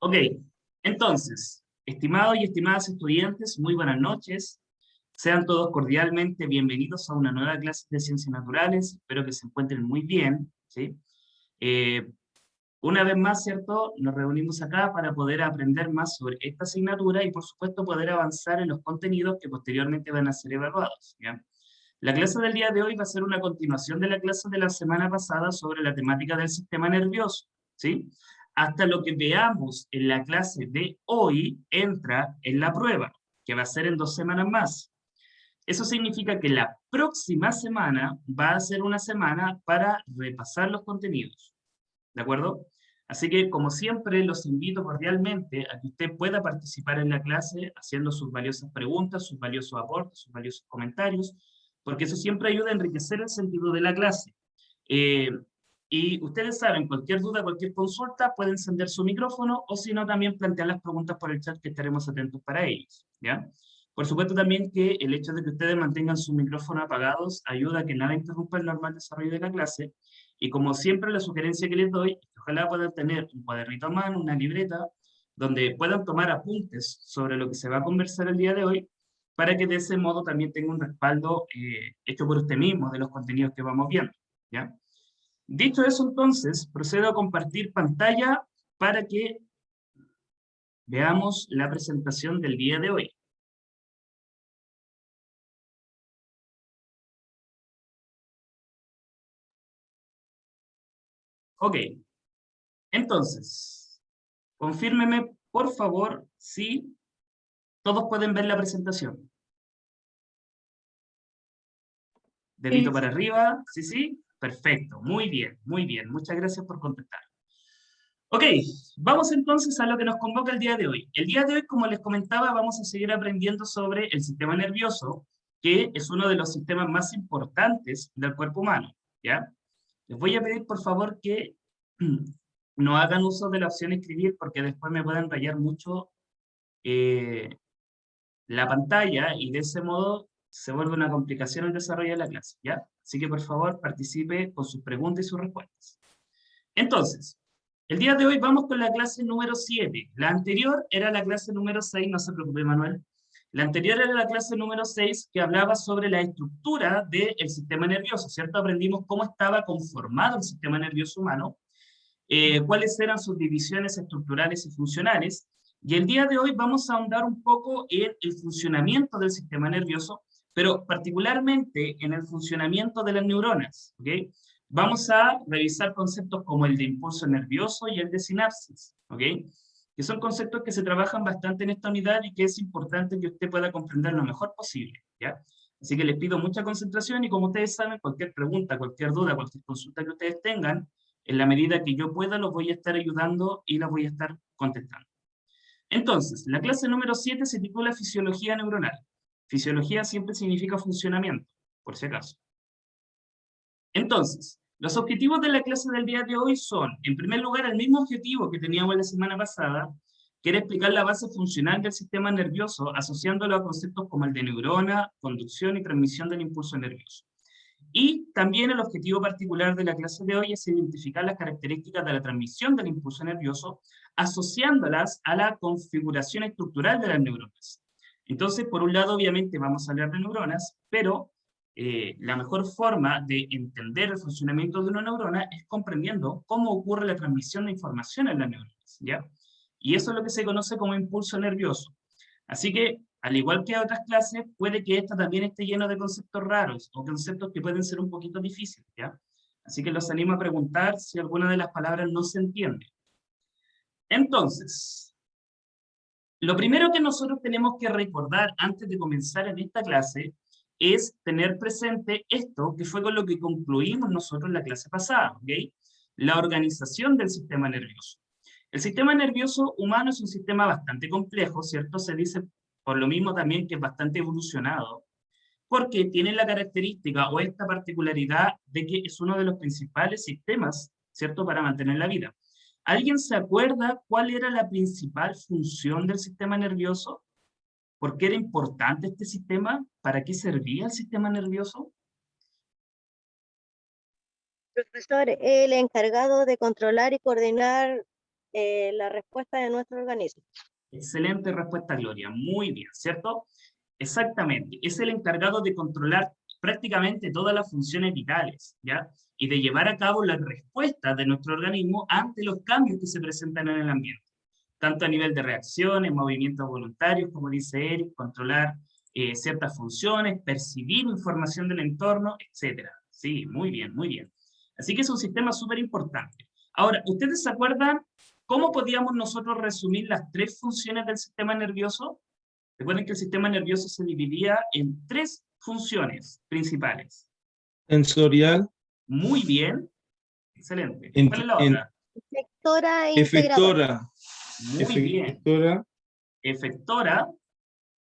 Ok, entonces, estimados y estimadas estudiantes, muy buenas noches. Sean todos cordialmente bienvenidos a una nueva clase de Ciencias Naturales. Espero que se encuentren muy bien, ¿sí? Eh, una vez más, ¿cierto? Nos reunimos acá para poder aprender más sobre esta asignatura y, por supuesto, poder avanzar en los contenidos que posteriormente van a ser evaluados, ¿ya? La clase del día de hoy va a ser una continuación de la clase de la semana pasada sobre la temática del sistema nervioso, ¿sí? Hasta lo que veamos en la clase de hoy entra en la prueba, que va a ser en 2 semanas más. Eso significa que la próxima semana va a ser una semana para repasar los contenidos, ¿de acuerdo? Así que, como siempre, los invito cordialmente a que usted pueda participar en la clase haciendo sus valiosas preguntas, sus valiosos aportes, sus valiosos comentarios, porque eso siempre ayuda a enriquecer el sentido de la clase. Eh, y ustedes saben, cualquier duda, cualquier consulta, pueden encender su micrófono o si no, también plantear las preguntas por el chat que estaremos atentos para ellos, ¿ya? Por supuesto también que el hecho de que ustedes mantengan sus micrófonos apagados ayuda a que nada interrumpa el normal desarrollo de la clase. Y como siempre, la sugerencia que les doy es que ojalá puedan tener un cuadernito a mano, una libreta, donde puedan tomar apuntes sobre lo que se va a conversar el día de hoy, para que de ese modo también tenga un respaldo hecho por usted mismo de los contenidos que vamos viendo, ¿ya? Dicho eso, entonces, procedo a compartir pantalla para que veamos la presentación del día de hoy. Ok, entonces, confírmeme, por favor, si todos pueden ver la presentación. Dedito Sí, para arriba, sí, sí, perfecto, muy bien, muchas gracias por contestar. Ok, vamos entonces a lo que nos convoca el día de hoy. El día de hoy, como les comentaba, vamos a seguir aprendiendo sobre el sistema nervioso, que es uno de los sistemas más importantes del cuerpo humano, ¿ya? Les voy a pedir, por favor, que no hagan uso de la opción escribir, porque después me pueden rayar mucho eh, la pantalla y de ese modo se vuelve una complicación el desarrollo de la clase, ¿ya? Así que, por favor, participe con sus preguntas y sus respuestas. Entonces, el día de hoy vamos con la clase número 7. La anterior era la clase número 6, no se preocupe, Manuel. La anterior era la clase número 6 que hablaba sobre la estructura del sistema nervioso, ¿cierto? Aprendimos cómo estaba conformado el sistema nervioso humano, cuáles eran sus divisiones estructurales y funcionales. Y el día de hoy vamos a ahondar un poco en el funcionamiento del sistema nervioso, pero particularmente en el funcionamiento de las neuronas, ¿ok? Vamos a revisar conceptos como el de impulso nervioso y el de sinapsis, ¿ok? Que son conceptos que se trabajan bastante en esta unidad y que es importante que usted pueda comprender lo mejor posible, ¿ya? Así que les pido mucha concentración y como ustedes saben, cualquier pregunta, cualquier duda, cualquier consulta que ustedes tengan, en la medida que yo pueda, los voy a estar ayudando y los voy a estar contestando. Entonces, la clase número 7 se titula Fisiología Neuronal. Fisiología siempre significa funcionamiento, por si acaso. Entonces, los objetivos de la clase del día de hoy son, en primer lugar, el mismo objetivo que teníamos la semana pasada, que era explicar la base funcional del sistema nervioso, asociándolo a conceptos como el de neurona, conducción y transmisión del impulso nervioso. Y también el objetivo particular de la clase de hoy es identificar las características de la transmisión del impulso nervioso, asociándolas a la configuración estructural de las neuronas. Entonces, por un lado, obviamente vamos a hablar de neuronas, pero la mejor forma de entender el funcionamiento de una neurona es comprendiendo cómo ocurre la transmisión de información en las neuronas, ¿ya? Y eso es lo que se conoce como impulso nervioso. Así que, al igual que otras clases, puede que esta también esté lleno de conceptos raros o conceptos que pueden ser un poquito difíciles, ¿ya? Así que los animo a preguntar si alguna de las palabras no se entiende. Entonces, lo primero que nosotros tenemos que recordar antes de comenzar en esta clase es tener presente esto que fue con lo que concluimos nosotros en la clase pasada, ¿ok? La organización del sistema nervioso. El sistema nervioso humano es un sistema bastante complejo, ¿cierto? Se dice por lo mismo también que es bastante evolucionado, porque tiene la característica o esta particularidad de que es uno de los principales sistemas, ¿cierto?, para mantener la vida. ¿Alguien se acuerda cuál era la principal función del sistema nervioso? ¿Por qué era importante este sistema? ¿Para qué servía el sistema nervioso? profesor, el encargado de controlar y coordinar la respuesta de nuestro organismo. Excelente respuesta, Gloria. Muy bien, ¿cierto? Exactamente. Es el encargado de controlar prácticamente todas las funciones vitales, ¿ya? Y de llevar a cabo las respuestas de nuestro organismo ante los cambios que se presentan en el ambiente, tanto a nivel de reacciones, movimientos voluntarios, como dice Eric, controlar ciertas funciones, percibir información del entorno, etcétera. Sí, muy bien, muy bien. Así que es un sistema súper importante. Ahora, ¿ustedes se acuerdan cómo podíamos nosotros resumir las tres funciones del sistema nervioso? Recuerden que el sistema nervioso se dividía en tres funciones principales. Sensorial, Muy bien, excelente. en, ¿Cuál es la en- otra? Efectora e integradora. efectora, Muy bien. efectora, Efectora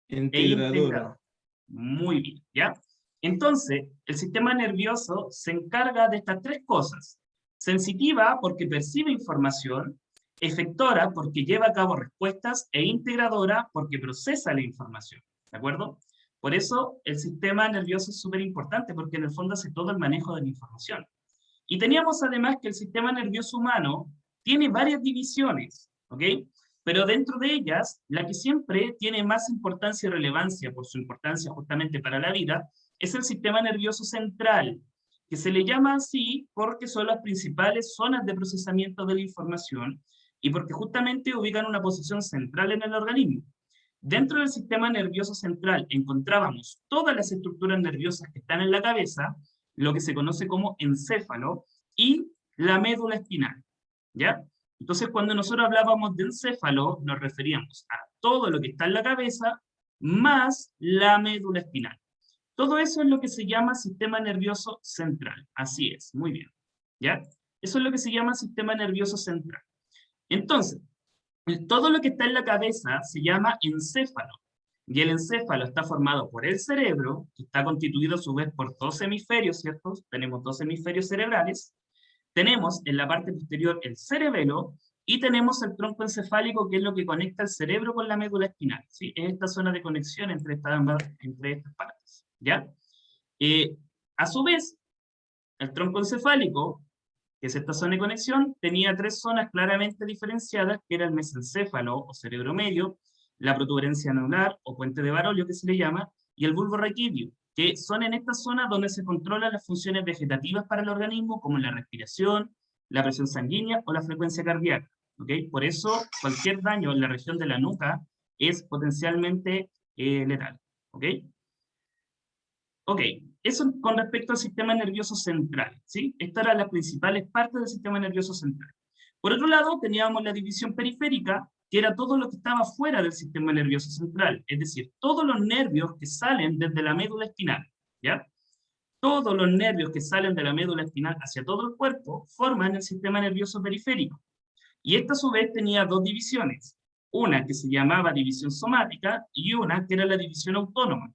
e integradora. integradora. Muy bien, ¿ya? Entonces, el sistema nervioso se encarga de estas tres cosas. Sensitiva, porque percibe información; efectora, porque lleva a cabo respuestas; e integradora, porque procesa la información. ¿De acuerdo? Por eso, el sistema nervioso es súper importante, porque en el fondo hace todo el manejo de la información. Y teníamos además que el sistema nervioso humano tiene varias divisiones, ¿ok? Pero dentro de ellas, la que siempre tiene más importancia y relevancia por su importancia justamente para la vida, es el sistema nervioso central, que se le llama así porque son las principales zonas de procesamiento de la información y porque justamente ubican una posición central en el organismo. Dentro del sistema nervioso central encontrábamos todas las estructuras nerviosas que están en la cabeza, lo que se conoce como encéfalo, y la médula espinal, ¿ya? Entonces, cuando nosotros hablábamos de encéfalo, nos referíamos a todo lo que está en la cabeza, más la médula espinal. Todo eso es lo que se llama sistema nervioso central. Así es, muy bien, ¿ya? Eso es lo que se llama sistema nervioso central. Entonces, todo lo que está en la cabeza se llama encéfalo. Y el encéfalo está formado por el cerebro, que está constituido a su vez por dos hemisferios, ¿cierto? Tenemos dos hemisferios cerebrales. Tenemos en la parte posterior el cerebelo y tenemos el tronco encefálico, que es lo que conecta el cerebro con la médula espinal. ¿Sí? Es esta zona de conexión entre estas partes. ¿Ya? A su vez, el tronco encefálico, que es esta zona de conexión, tenía tres zonas claramente diferenciadas, que era el mesencéfalo o cerebro medio, la protuberancia anular o puente de Barolio, que se le llama, y el bulbo raquídeo, que son en esta zona donde se controlan las funciones vegetativas para el organismo, como la respiración, la presión sanguínea o la frecuencia cardíaca. ¿Okay? Por eso, cualquier daño en la región de la nuca es potencialmente letal. ¿Ok? Ok, eso con respecto al sistema nervioso central, ¿sí? Estas eran las principales partes del sistema nervioso central. Por otro lado, teníamos la división periférica, que era todo lo que estaba fuera del sistema nervioso central, es decir, todos los nervios que salen desde la médula espinal, ¿ya? Todos los nervios que salen de la médula espinal hacia todo el cuerpo forman el sistema nervioso periférico. Y esta a su vez tenía dos divisiones, una que se llamaba división somática y una que era la división autónoma.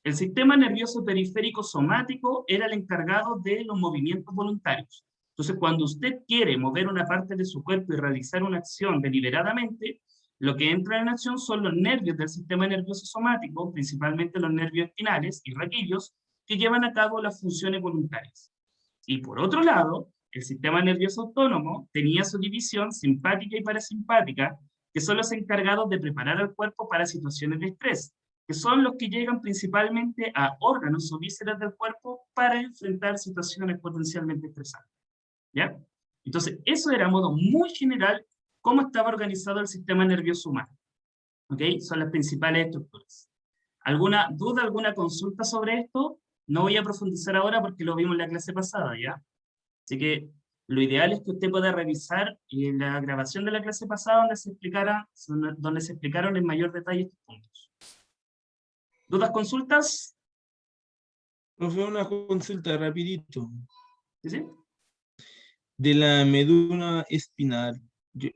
El sistema nervioso periférico somático era el encargado de los movimientos voluntarios. Entonces, cuando usted quiere mover una parte de su cuerpo y realizar una acción deliberadamente, lo que entra en acción son los nervios del sistema nervioso somático, principalmente los nervios espinales y raquídeos, que llevan a cabo las funciones voluntarias. Y por otro lado, el sistema nervioso autónomo tenía su división simpática y parasimpática, que son los encargados de preparar al cuerpo para situaciones de estrés, que son los que llegan principalmente a órganos o vísceras del cuerpo para enfrentar situaciones potencialmente estresantes. ¿Ya? Entonces, eso era a modo muy general cómo estaba organizado el sistema nervioso humano. ¿Ok? Son las principales estructuras. ¿Alguna duda, alguna consulta sobre esto? No voy a profundizar ahora porque lo vimos en la clase pasada, ¿ya? Así que lo ideal es que usted pueda revisar la grabación de la clase pasada donde se explicaron en mayor detalle estos puntos. ¿Dudas, consultas? Profe, una consulta rapidito. ¿Sí, sí? De la médula espinal.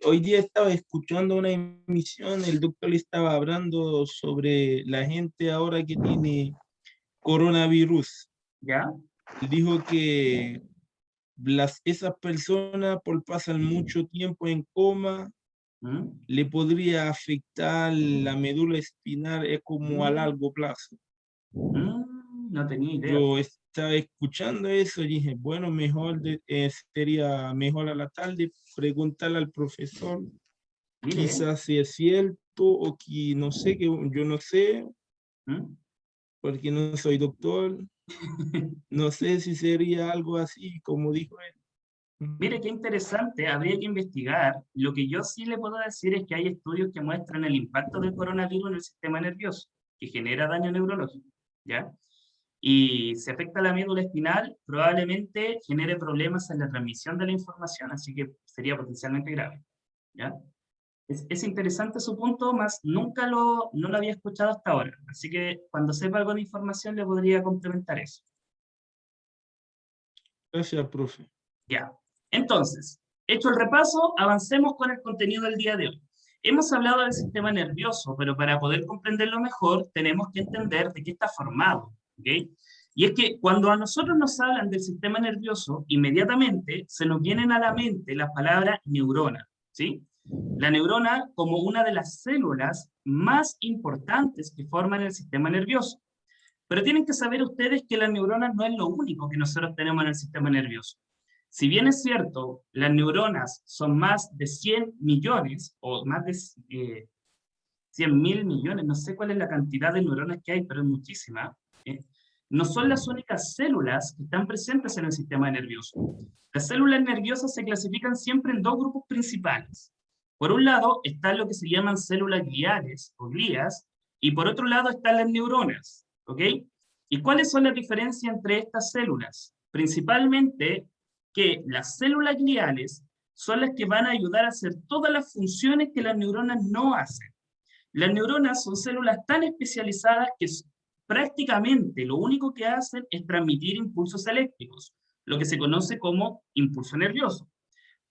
Hoy día estaba escuchando una emisión, el doctor estaba hablando sobre la gente ahora que tiene coronavirus. ¿Ya? Dijo que esas personas por pasan mucho tiempo en coma, ¿Mm? le podría afectar la médula espinal como a largo plazo. No tenía idea. estaba escuchando eso y dije, bueno, mejor sería mejor a la tarde preguntarle al profesor, Mire, quizás si es cierto o que no sé, que yo no sé, ¿Mm? porque no soy doctor, no sé si sería algo así como dijo él. Mire, qué interesante, habría que investigar. Lo que yo sí le puedo decir es que hay estudios que muestran el impacto del coronavirus en el sistema nervioso, que genera daño neurológico, ¿ya? Y si afecta a la médula espinal, probablemente genere problemas en la transmisión de la información, así que sería potencialmente grave, ¿ya? Es interesante su punto, más nunca no lo había escuchado hasta ahora, así que cuando sepa algo de información le podría complementar eso. Gracias, profe. Ya. Entonces, hecho el repaso, avancemos con el contenido del día de hoy. Hemos hablado del sistema nervioso, pero para poder comprenderlo mejor, tenemos que entender de qué está formado, ¿ok? Y es que cuando a nosotros nos hablan del sistema nervioso, inmediatamente se nos vienen a la mente las palabras neurona, ¿sí? La neurona como una de las células más importantes que forman el sistema nervioso. Pero tienen que saber ustedes que las neuronas no es lo único que nosotros tenemos en el sistema nervioso. Si bien es cierto, las neuronas son más de 100 millones, o más de 100.000 millones, no sé cuál es la cantidad de neuronas que hay, pero es muchísima, no son las únicas células que están presentes en el sistema nervioso. Las células nerviosas se clasifican siempre en dos grupos principales. Por un lado están lo que se llaman células gliales o glías, y por otro lado están las neuronas, ¿ok? ¿Y cuáles son las diferencias entre estas células? Principalmente que las células gliales son las que van a ayudar a hacer todas las funciones que las neuronas no hacen. Las neuronas son células tan especializadas que prácticamente lo único que hacen es transmitir impulsos eléctricos, lo que se conoce como impulso nervioso.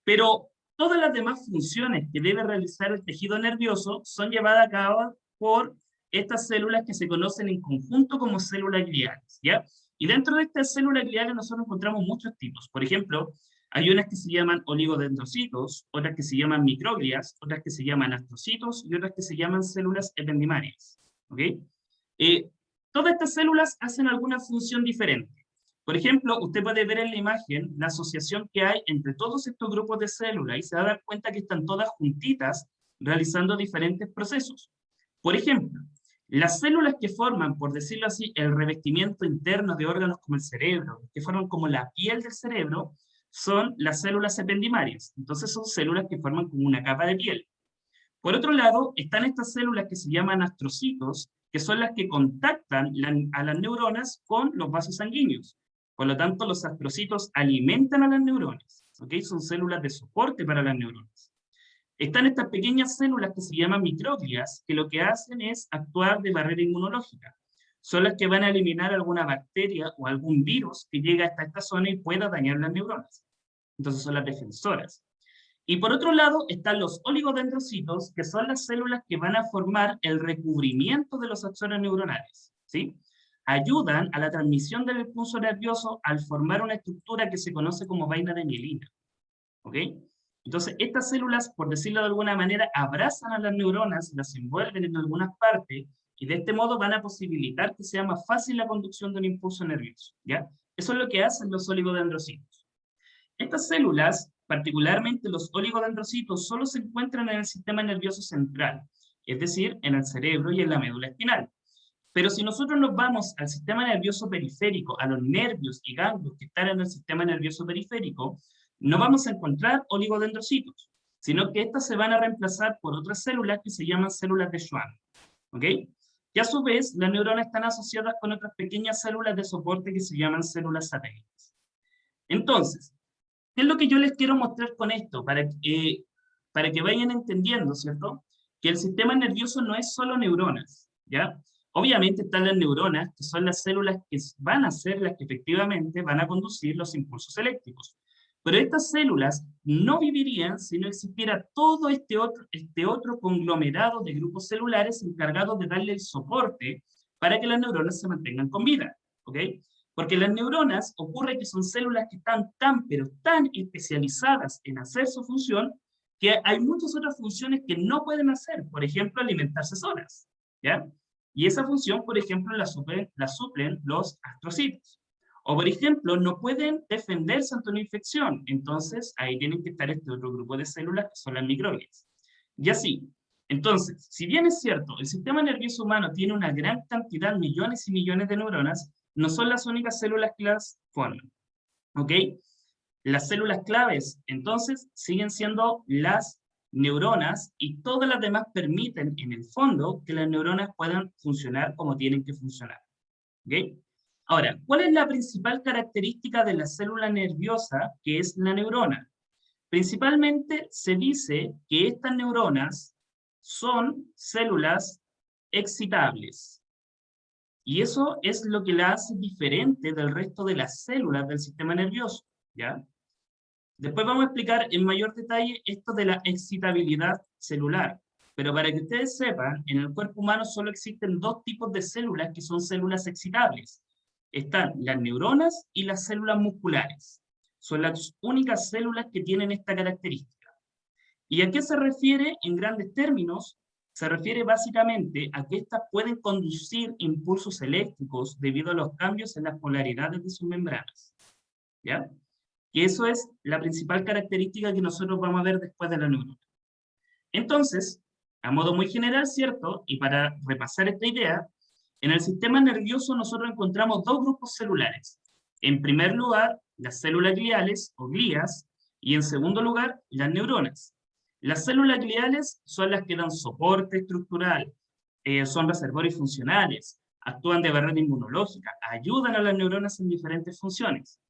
Pero todas las demás funciones que debe realizar el tejido nervioso son llevadas a cabo por estas células que se conocen en conjunto como células gliales, ¿ya? Y dentro de estas células gliales nosotros encontramos muchos tipos. Por ejemplo, hay unas que se llaman oligodendrocitos, otras que se llaman microglias, otras que se llaman astrocitos y otras que se llaman células ependimarias, ¿ok? Todas estas células hacen alguna función diferente. Por ejemplo, usted puede ver en la imagen la asociación que hay entre todos estos grupos de células y se va a dar cuenta que están todas juntitas realizando diferentes procesos. Por ejemplo, las células que forman, por decirlo así, el revestimiento interno de órganos como el cerebro, que forman como la piel del cerebro, son las células ependimarias. Entonces son células que forman como una capa de piel. Por otro lado, están estas células que se llaman astrocitos, que son las que contactan a las neuronas con los vasos sanguíneos. Por lo tanto, los astrocitos alimentan a las neuronas, ¿ok? Son células de soporte para las neuronas. Están estas pequeñas células que se llaman microglias, que lo que hacen es actuar de barrera inmunológica. Son las que van a eliminar alguna bacteria o algún virus que llegue hasta esta zona y pueda dañar las neuronas. Entonces son las defensoras. Y por otro lado están los oligodendrocitos, que son las células que van a formar el recubrimiento de los axones neuronales, ¿sí? Ayudan a la transmisión del impulso nervioso al formar una estructura que se conoce como vaina de mielina, ¿ok? Entonces, estas células, por decirlo de alguna manera, abrazan a las neuronas, las envuelven en algunas partes, y de este modo van a posibilitar que sea más fácil la conducción de un impulso nervioso, ¿ya? Eso es lo que hacen los oligodendrocitos. Estas células, particularmente los oligodendrocitos, solo se encuentran en el sistema nervioso central, es decir, en el cerebro y en la médula espinal. Pero si nosotros nos vamos al sistema nervioso periférico, a los nervios y ganglios que están en el sistema nervioso periférico, no vamos a encontrar oligodendrocitos, sino que estas se van a reemplazar por otras células que se llaman células de Schwann, ¿ok? Y a su vez, las neuronas están asociadas con otras pequeñas células de soporte que se llaman células satélites. Entonces, ¿qué es lo que yo les quiero mostrar con esto? Para que vayan entendiendo, ¿cierto? Que el sistema nervioso no es solo neuronas, ¿ya? Obviamente están las neuronas, que son las células que van a ser las que efectivamente van a conducir los impulsos eléctricos. Pero estas células no vivirían si no existiera todo este otro conglomerado de grupos celulares encargados de darle el soporte para que las neuronas se mantengan con vida, ¿ok? Porque las neuronas ocurre que son células que están pero tan especializadas en hacer su función, que hay muchas otras funciones que no pueden hacer, por ejemplo, alimentarse solas, ¿ya? Y esa función, por ejemplo, la suplen los astrocitos. O, por ejemplo, no pueden defenderse ante una infección. Entonces, ahí tienen que estar este otro grupo de células que son las microglias. Y así. Entonces, si bien es cierto, el sistema nervioso humano tiene una gran cantidad, millones y millones de neuronas, no son las únicas células que las forman. ¿Ok? Las células claves, entonces, siguen siendo las neuronas y todas las demás permiten, en el fondo, que las neuronas puedan funcionar como tienen que funcionar. ¿Ok? Ahora, ¿cuál es la principal característica de la célula nerviosa, que es la neurona? Principalmente se dice que estas neuronas son células excitables. Y eso es lo que la hace diferente del resto de las células del sistema nervioso, ¿ya? Después vamos a explicar en mayor detalle esto de la excitabilidad celular. Pero para que ustedes sepan, en el cuerpo humano solo existen dos tipos de células que son células excitables. Están las neuronas y las células musculares. Son las únicas células que tienen esta característica. ¿Y a qué se refiere en grandes términos? Se refiere básicamente a que éstas pueden conducir impulsos eléctricos debido a los cambios en las polaridades de sus membranas. ¿Ya? Y eso es la principal característica que nosotros vamos a ver después de la neurona. Entonces, a modo muy general, ¿cierto? Y para repasar esta idea, en el sistema nervioso nosotros encontramos dos grupos celulares. En primer lugar, las células gliales o glías, y en segundo lugar, las neuronas. Las células gliales son las que dan soporte estructural, son reservorios funcionales, actúan de barrera inmunológica, ayudan a las neuronas en diferentes funciones.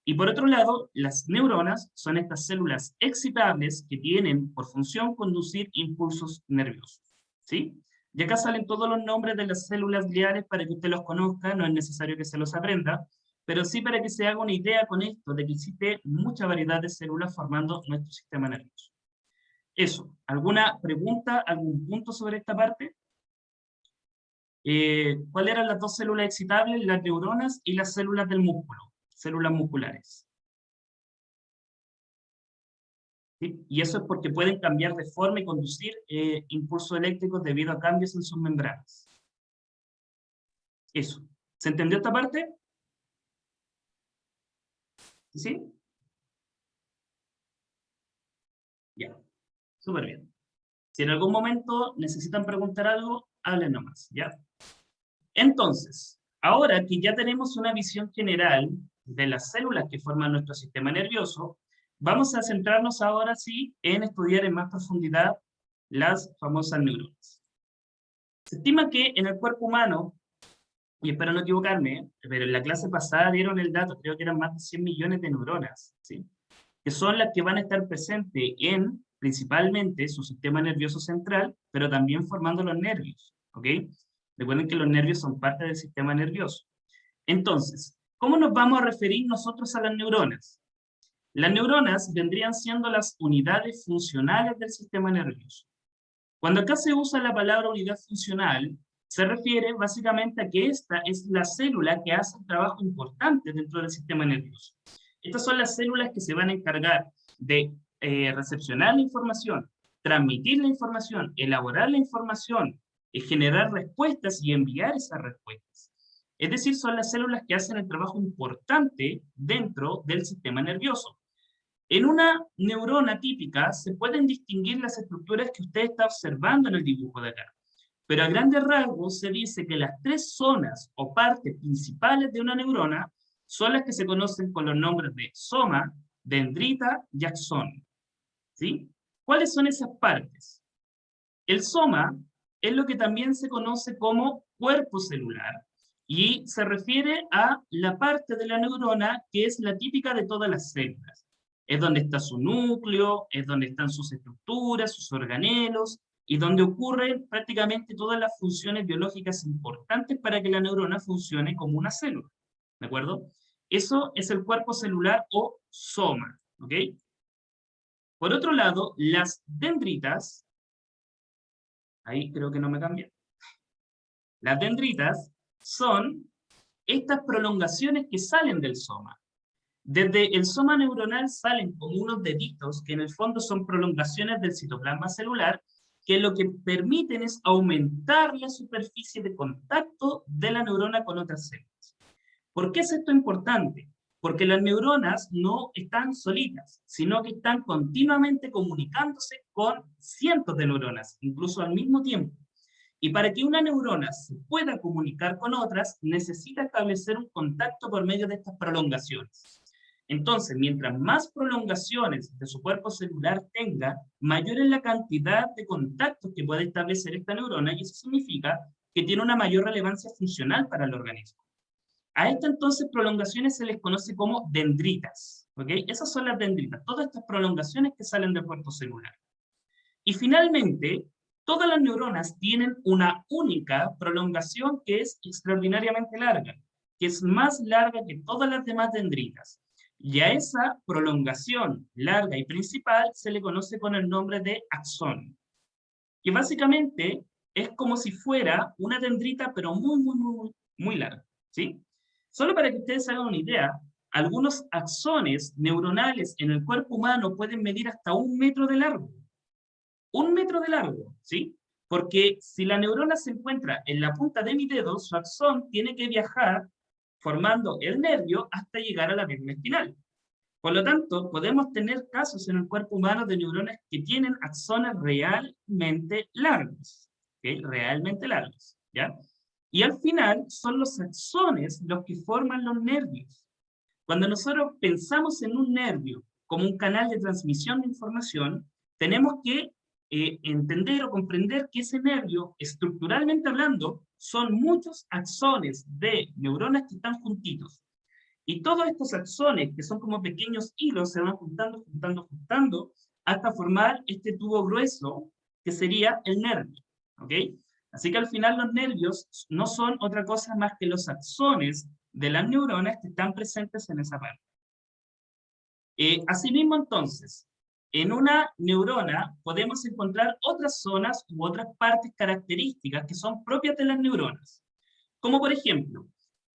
Y por otro lado, las neuronas son estas células excitables que tienen por función conducir impulsos nerviosos. ¿Sí? Y acá salen todos los nombres de las células gliales para que usted los conozca, no es necesario que se los aprenda, pero sí para que se haga una idea con esto de que existe mucha variedad de células formando nuestro sistema nervioso. Eso, ¿alguna pregunta, algún punto sobre esta parte? ¿Cuáles eran las dos células excitables? Las neuronas y las células del músculo, células musculares. ¿Sí? Y eso es porque pueden cambiar de forma y conducir impulsos eléctricos debido a cambios en sus membranas. Eso. ¿Se entendió esta parte? ¿Sí? Ya. Súper bien. Si en algún momento necesitan preguntar algo, hablen nomás, ¿ya? Entonces, ahora que ya tenemos una visión general de las células que forman nuestro sistema nervioso, vamos a centrarnos ahora sí en estudiar en más profundidad las famosas neuronas. Se estima que en el cuerpo humano, y espero no equivocarme, pero en la clase pasada dieron el dato, creo que eran más de 100 millones de neuronas, ¿sí? Que son las que van a estar presentes en, principalmente, su sistema nervioso central, pero también formando los nervios, ¿ok? Recuerden que los nervios son parte del sistema nervioso. Entonces, ¿cómo nos vamos a referir nosotros a las neuronas? Las neuronas vendrían siendo las unidades funcionales del sistema nervioso. Cuando acá se usa la palabra unidad funcional, se refiere básicamente a que esta es la célula que hace un trabajo importante dentro del sistema nervioso. Estas son las células que se van a encargar de recepcionar la información, transmitir la información, elaborar la información, generar respuestas y enviar esas respuestas. Es decir, son las células que hacen el trabajo importante dentro del sistema nervioso. En una neurona típica se pueden distinguir las estructuras que usted está observando en el dibujo de acá. Pero a grandes rasgos se dice que las tres zonas o partes principales de una neurona son las que se conocen con los nombres de soma, dendrita y axón. ¿Sí? ¿Cuáles son esas partes? El soma es lo que también se conoce como cuerpo celular y se refiere a la parte de la neurona que es la típica de todas las células. Es donde está su núcleo, es donde están sus estructuras, sus organelos, y donde ocurren prácticamente todas las funciones biológicas importantes para que la neurona funcione como una célula. ¿De acuerdo? Eso es el cuerpo celular o soma. ¿Ok? Por otro lado, las dendritas, ahí creo que no me cambié. Las dendritas son estas prolongaciones que salen del soma. Desde el soma neuronal salen como unos deditos que en el fondo son prolongaciones del citoplasma celular que lo que permiten es aumentar la superficie de contacto de la neurona con otras células. ¿Por qué es esto importante? Porque las neuronas no están solitas, sino que están continuamente comunicándose con cientos de neuronas, incluso al mismo tiempo. Y para que una neurona se pueda comunicar con otras, necesita establecer un contacto por medio de estas prolongaciones. Entonces, mientras más prolongaciones de su cuerpo celular tenga, mayor es la cantidad de contactos que puede establecer esta neurona, y eso significa que tiene una mayor relevancia funcional para el organismo. A estas entonces prolongaciones se les conoce como dendritas, ¿ok? Esas son las dendritas, todas estas prolongaciones que salen del cuerpo celular. Y finalmente, todas las neuronas tienen una única prolongación que es extraordinariamente larga, que es más larga que todas las demás dendritas. Y a esa prolongación larga y principal se le conoce con el nombre de axón, que básicamente es como si fuera una dendrita, pero muy larga, ¿sí? Solo para que ustedes hagan una idea, algunos axones neuronales en el cuerpo humano pueden medir hasta 1 metro de largo. 1 metro de largo, ¿sí? Porque si la neurona se encuentra en la punta de mi dedo, su axón tiene que viajar formando el nervio hasta llegar a la médula espinal. Por lo tanto, podemos tener casos en el cuerpo humano de neuronas que tienen axones realmente largos, ¿okay? Realmente largos, ¿ya? Y al final son los axones los que forman los nervios. Cuando nosotros pensamos en un nervio como un canal de transmisión de información, tenemos que entender o comprender que ese nervio, estructuralmente hablando, son muchos axones de neuronas que están juntitos. Y todos estos axones, que son como pequeños hilos, se van juntando, hasta formar este tubo grueso, que sería el nervio, ¿ok? Así que al final los nervios no son otra cosa más que los axones de las neuronas que están presentes en esa parte. Asimismo, entonces, en una neurona podemos encontrar otras zonas u otras partes características que son propias de las neuronas. Como por ejemplo,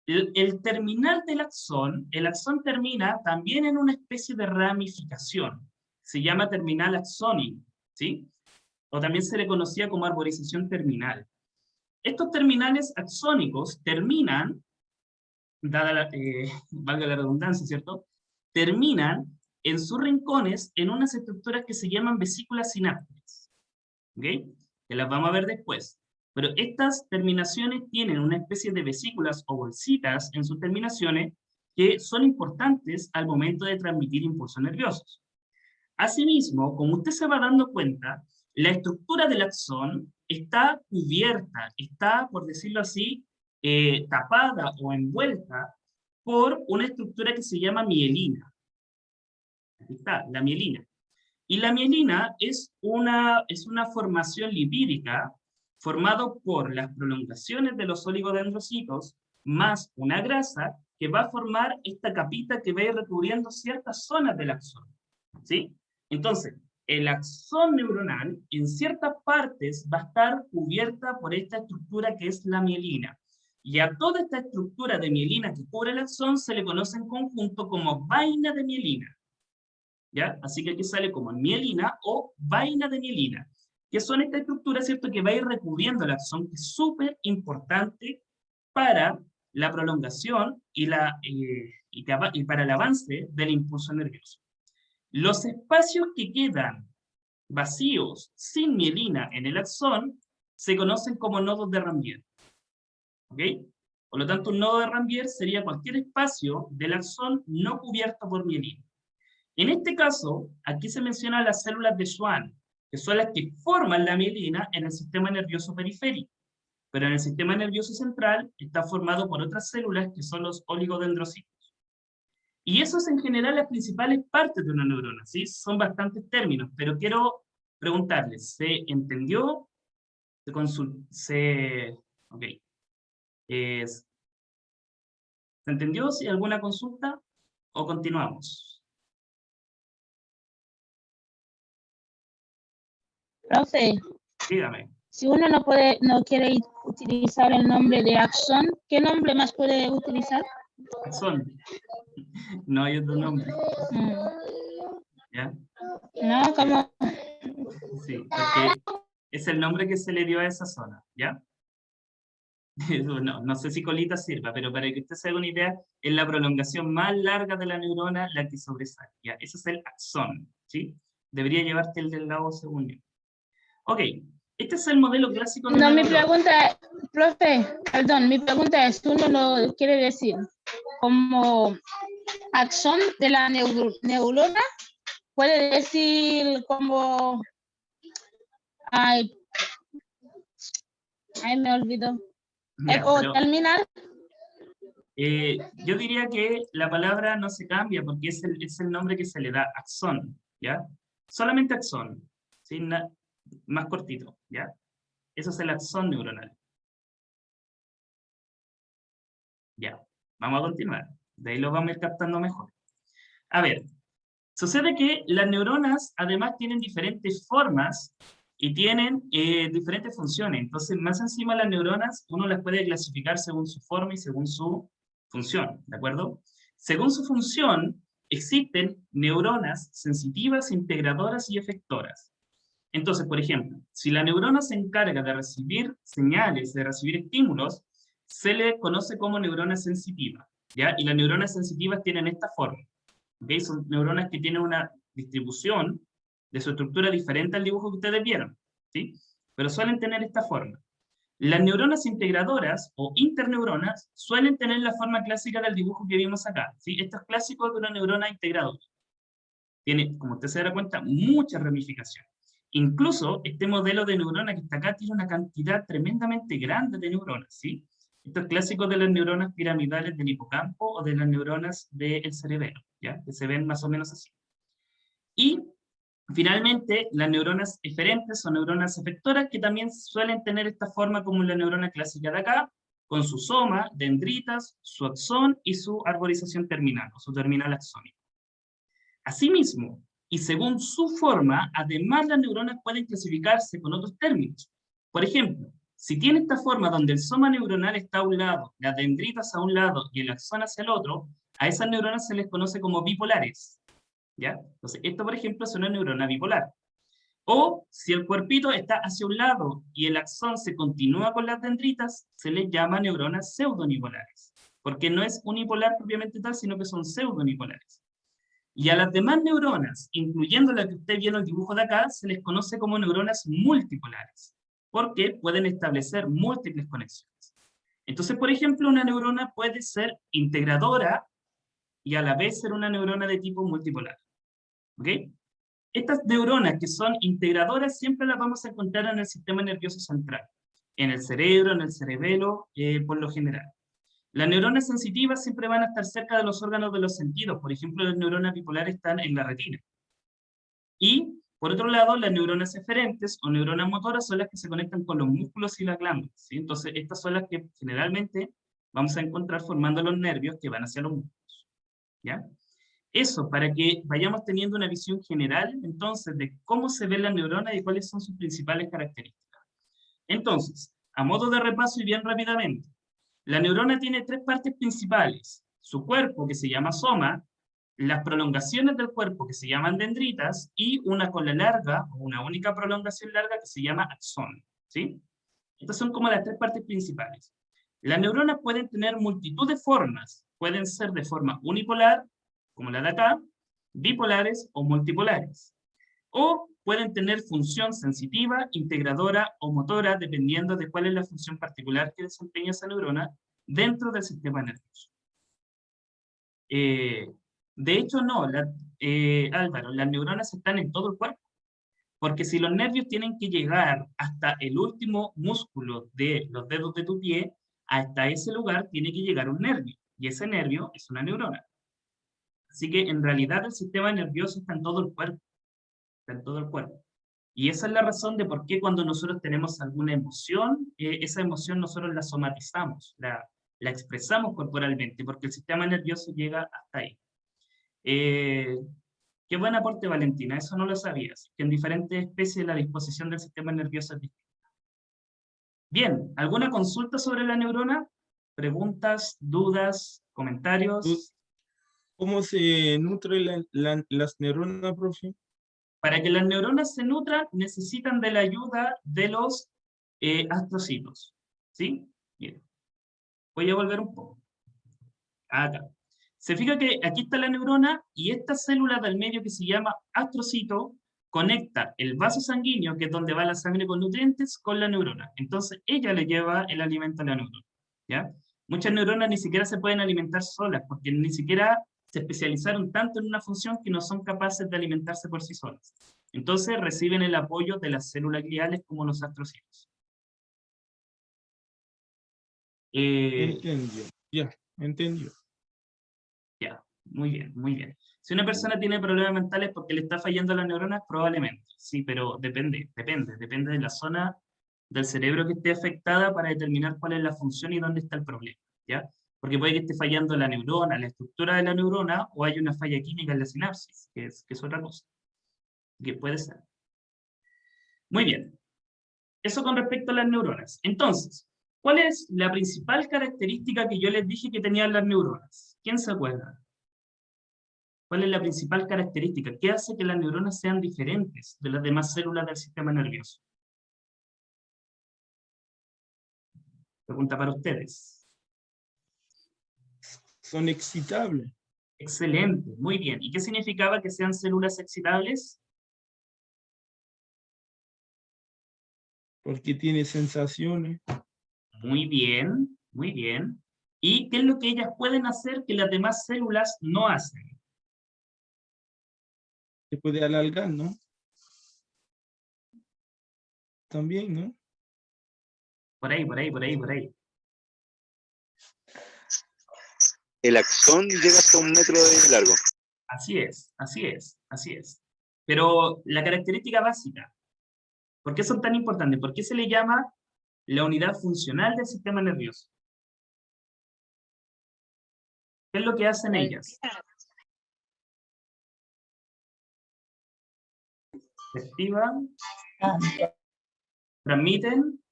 el terminal del axón, el axón termina también en una especie de ramificación. Se llama terminal axónico, ¿sí? O también se le conocía como arborización terminal. Estos terminales axónicos terminan, valga la redundancia, ¿cierto? Terminan en sus rincones en unas estructuras que se llaman vesículas sinápticas, ¿ok? Que las vamos a ver después. Pero estas terminaciones tienen una especie de vesículas o bolsitas en sus terminaciones que son importantes al momento de transmitir impulsos nerviosos. Asimismo, como usted se va dando cuenta, la estructura del axón está cubierta, está, por decirlo así, tapada o envuelta por una estructura que se llama mielina. Aquí está, la mielina. Y la mielina es una formación lipídica formado por las prolongaciones de los oligodendrocitos más una grasa que va a formar esta capita que va a ir recubriendo ciertas zonas del axón, ¿sí? Entonces, el axón neuronal en ciertas partes va a estar cubierta por esta estructura que es la mielina. Y a toda esta estructura de mielina que cubre el axón se le conoce en conjunto como vaina de mielina, ¿ya? Así que aquí sale como mielina o vaina de mielina, que son estas estructuras, ¿cierto?, que va a ir recubriendo el axón, que es súper importante para la prolongación y para el avance del impulso nervioso. Los espacios que quedan vacíos, sin mielina en el axón, se conocen como nodos de Ranvier, ¿ok? Por lo tanto, un nodo de Ranvier sería cualquier espacio del axón no cubierto por mielina. En este caso, aquí se mencionan las células de Schwann, que son las que forman la mielina en el sistema nervioso periférico. Pero en el sistema nervioso central está formado por otras células que son los oligodendrocitos. Y eso es en general las principales partes de una neurona, ¿sí? Son bastantes términos, pero quiero preguntarles, ¿se entendió? Okay. ¿Se entendió? ¿Si hay alguna consulta? ¿O continuamos? Profe, Dígame. si uno no quiere utilizar el nombre de axón, ¿qué nombre más puede utilizar? Axón. No hay otro nombre. ¿Ya? No, como... Sí, porque es el nombre que se le dio a esa zona, ¿ya? No sé si colita sirva, pero para que usted se haga una idea, es la prolongación más larga de la neurona la que sobresale. ¿Ya? Ese es el axón, ¿sí? Debería llevarte el del lado según yo. Ok, este es el modelo clásico de No, una mi neurona. pregunta, profe, perdón, mi pregunta es, ¿tú no lo quiere decir como axón de la neurona? ¿Puede decir como... Ay, me olvidó. Ya, O pero terminar. yo diría que la palabra no se cambia porque es el nombre que se le da, axón, ¿ya? Solamente axón, ¿sí? Más cortito, ¿ya? Eso es el axón neuronal. Ya, vamos a continuar. De ahí lo vamos a ir captando mejor. A ver, sucede que las neuronas además tienen diferentes formas y tienen diferentes funciones. Entonces, más encima las neuronas, uno las puede clasificar según su forma y según su función, ¿de acuerdo? Según su función, existen neuronas sensitivas, integradoras y efectoras. Entonces, por ejemplo, si la neurona se encarga de recibir señales, de recibir estímulos, se le conoce como neurona sensitiva, ¿ya? Y las neuronas sensitivas tienen esta forma, ¿ok? Son neuronas que tienen una distribución de su estructura diferente al dibujo que ustedes vieron, ¿sí? Pero suelen tener esta forma. Las neuronas integradoras o interneuronas suelen tener la forma clásica del dibujo que vimos acá, ¿sí? Esto es clásico de una neurona integradora. Tiene, como usted se dará cuenta, muchas ramificaciones. Incluso este modelo de neurona que está acá tiene una cantidad tremendamente grande de neuronas, ¿sí? Esto es clásico de las neuronas piramidales del hipocampo o de las neuronas del cerebelo, ¿ya? Que se ven más o menos así. Y finalmente, las neuronas eferentes o neuronas efectoras que también suelen tener esta forma como la neurona clásica de acá, con su soma, dendritas, su axón y su arborización terminal, o su terminal axónico. Asimismo, y según su forma, además las neuronas pueden clasificarse con otros términos. Por ejemplo, si tiene esta forma donde el soma neuronal está a un lado, las dendritas a un lado y el axón hacia el otro, a esas neuronas se les conoce como bipolares, ¿ya? Entonces, esto, por ejemplo, es una neurona bipolar. O, si el cuerpito está hacia un lado y el axón se continúa con las dendritas, se les llama neuronas pseudonipolares, porque no es unipolar propiamente tal, sino que son pseudonipolares. Y a las demás neuronas, incluyendo la que usted vio en el dibujo de acá, se les conoce como neuronas multipolares, porque pueden establecer múltiples conexiones. Entonces, por ejemplo, una neurona puede ser integradora y a la vez ser una neurona de tipo multipolar. ¿Ok? Estas neuronas que son integradoras siempre las vamos a encontrar en el sistema nervioso central, en el cerebro, en el cerebelo, por lo general. Las neuronas sensitivas siempre van a estar cerca de los órganos de los sentidos. Por ejemplo, las neuronas bipolares están en la retina. Y, por otro lado, las neuronas eferentes o neuronas motoras son las que se conectan con los músculos y las glándulas, ¿sí? Entonces, estas son las que generalmente vamos a encontrar formando los nervios que van hacia los músculos, ¿ya? Eso, para que vayamos teniendo una visión general, entonces, de cómo se ven las neuronas y cuáles son sus principales características. Entonces, a modo de repaso y bien rápidamente, la neurona tiene tres partes principales: su cuerpo, que se llama soma, las prolongaciones del cuerpo, que se llaman dendritas, y una cola larga, o una única prolongación larga, que se llama axón, ¿sí? Estas son como las tres partes principales. Las neuronas pueden tener multitud de formas, pueden ser de forma unipolar, como la de acá, bipolares o multipolares. O pueden tener función sensitiva, integradora o motora, dependiendo de cuál es la función particular que desempeña esa neurona dentro del sistema nervioso. De hecho, no, Álvaro, las neuronas están en todo el cuerpo, porque si los nervios tienen que llegar hasta el último músculo de los dedos de tu pie, hasta ese lugar tiene que llegar un nervio, y ese nervio es una neurona. Así que en realidad el sistema nervioso está en todo el cuerpo, está en todo el cuerpo. Y esa es la razón de por qué cuando nosotros tenemos alguna emoción, esa emoción nosotros la somatizamos, la expresamos corporalmente, porque el sistema nervioso llega hasta ahí. Qué buen aporte, Valentina, eso no lo sabías, que en diferentes especies la disposición del sistema nervioso es distinta. Bien, ¿alguna consulta sobre la neurona? ¿Preguntas, dudas, comentarios? ¿Cómo se nutren las neuronas, profe? Para que las neuronas se nutran, necesitan de la ayuda de los astrocitos, ¿sí? Bien. Voy a volver un poco. Acá. Se fija que aquí está la neurona y esta célula del medio que se llama astrocito conecta el vaso sanguíneo, que es donde va la sangre con nutrientes, con la neurona. Entonces ella le lleva el alimento a la neurona. ¿Ya? Muchas neuronas ni siquiera se pueden alimentar solas, porque ni siquiera se especializaron tanto en una función que no son capaces de alimentarse por sí solas. Entonces reciben el apoyo de las células gliales como los astrocitos. Entendió, ya, entendió. Ya, muy bien, muy bien. Si una persona tiene problemas mentales porque le está fallando las neuronas, probablemente, sí, pero depende de la zona del cerebro que esté afectada para determinar cuál es la función y dónde está el problema, ¿ya? Porque puede que esté fallando la neurona, la estructura de la neurona, o hay una falla química en la sinapsis, que es otra cosa, que puede ser. Muy bien. Eso con respecto a las neuronas. Entonces, ¿cuál es la principal característica que yo les dije que tenían las neuronas? ¿Quién se acuerda? ¿Cuál es la principal característica? ¿Qué hace que las neuronas sean diferentes de las demás células del sistema nervioso? Pregunta para ustedes. Son excitables. Excelente, muy bien. ¿Y qué significaba que sean células excitables? Porque tiene sensaciones. Muy bien, muy bien. ¿Y qué es lo que ellas pueden hacer que las demás células no hacen? Se puede alargar, ¿no? También, ¿no? Por ahí. El axón llega hasta 1 metro de largo. Así es. Pero la característica básica, ¿por qué son tan importantes? ¿Por qué se le llama la unidad funcional del sistema nervioso? ¿Qué es lo que hacen ellas? Se activan, transmiten.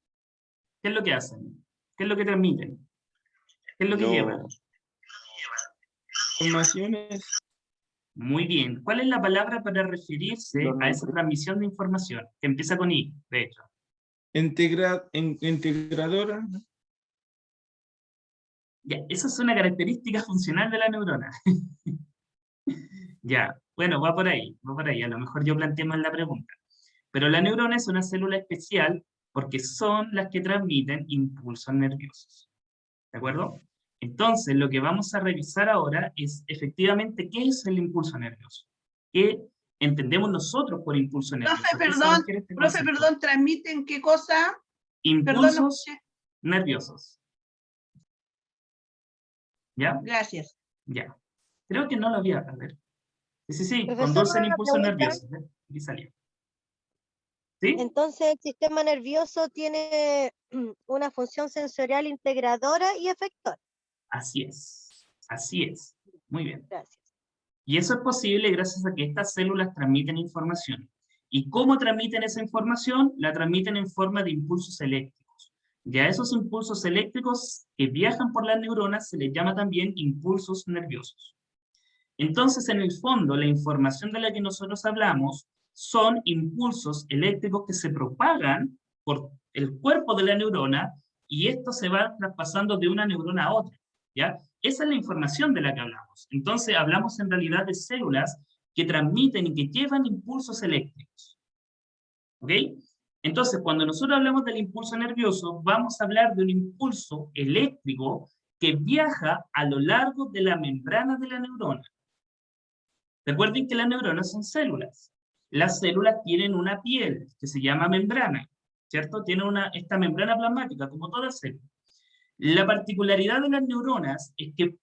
¿Qué es lo que hacen? ¿Qué es lo que transmiten? ¿Qué es lo que No. llevan? Informaciones. Muy bien. ¿Cuál es la palabra para referirse a esa transmisión de información? Que empieza con I, de hecho. Integradora. Ya, esa es una característica funcional de la neurona. Ya, bueno, va por ahí. A lo mejor yo planteé mal la pregunta. Pero la neurona es una célula especial porque son las que transmiten impulsos nerviosos. ¿De acuerdo? Entonces, lo que vamos a revisar ahora es efectivamente qué es el impulso nervioso. ¿Qué entendemos nosotros por impulso nervioso? Profe, perdón, ¿transmiten qué cosa? Impulsos nerviosos. ¿Ya? Gracias. Ya. Creo que no lo había, a ver. Sí, Profesor, conducen una impulsos pregunta. nerviosos. Aquí salió. ¿Sí? Entonces, el sistema nervioso tiene una función sensorial integradora y efectora. Así es. Muy bien. Gracias. Y eso es posible gracias a que estas células transmiten información. ¿Y cómo transmiten esa información? La transmiten en forma de impulsos eléctricos. Y a esos impulsos eléctricos que viajan por las neuronas se les llama también impulsos nerviosos. Entonces, en el fondo, la información de la que nosotros hablamos son impulsos eléctricos que se propagan por el cuerpo de la neurona y esto se va traspasando de una neurona a otra, ¿ya? Esa es la información de la que hablamos. Entonces, hablamos en realidad de células que transmiten y que llevan impulsos eléctricos. ¿Ok? Entonces, cuando nosotros hablamos del impulso nervioso, vamos a hablar de un impulso eléctrico que viaja a lo largo de la membrana de la neurona. Recuerden que las neuronas son células. Las células tienen una piel que se llama membrana, ¿cierto? Tienen esta membrana plasmática, como toda célula. La particularidad de las neuronas es que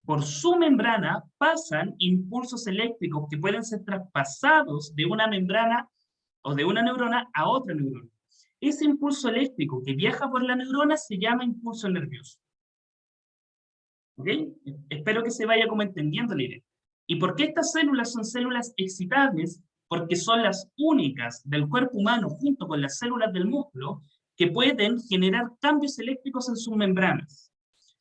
por su membrana pasan impulsos eléctricos que pueden ser traspasados de una membrana o de una neurona a otra neurona. Ese impulso eléctrico que viaja por la neurona se llama impulso nervioso. ¿Ok? Espero que se vaya como entendiendo la idea. ¿Y por qué estas células son células excitables? Porque son las únicas del cuerpo humano, junto con las células del músculo, que pueden generar cambios eléctricos en sus membranas.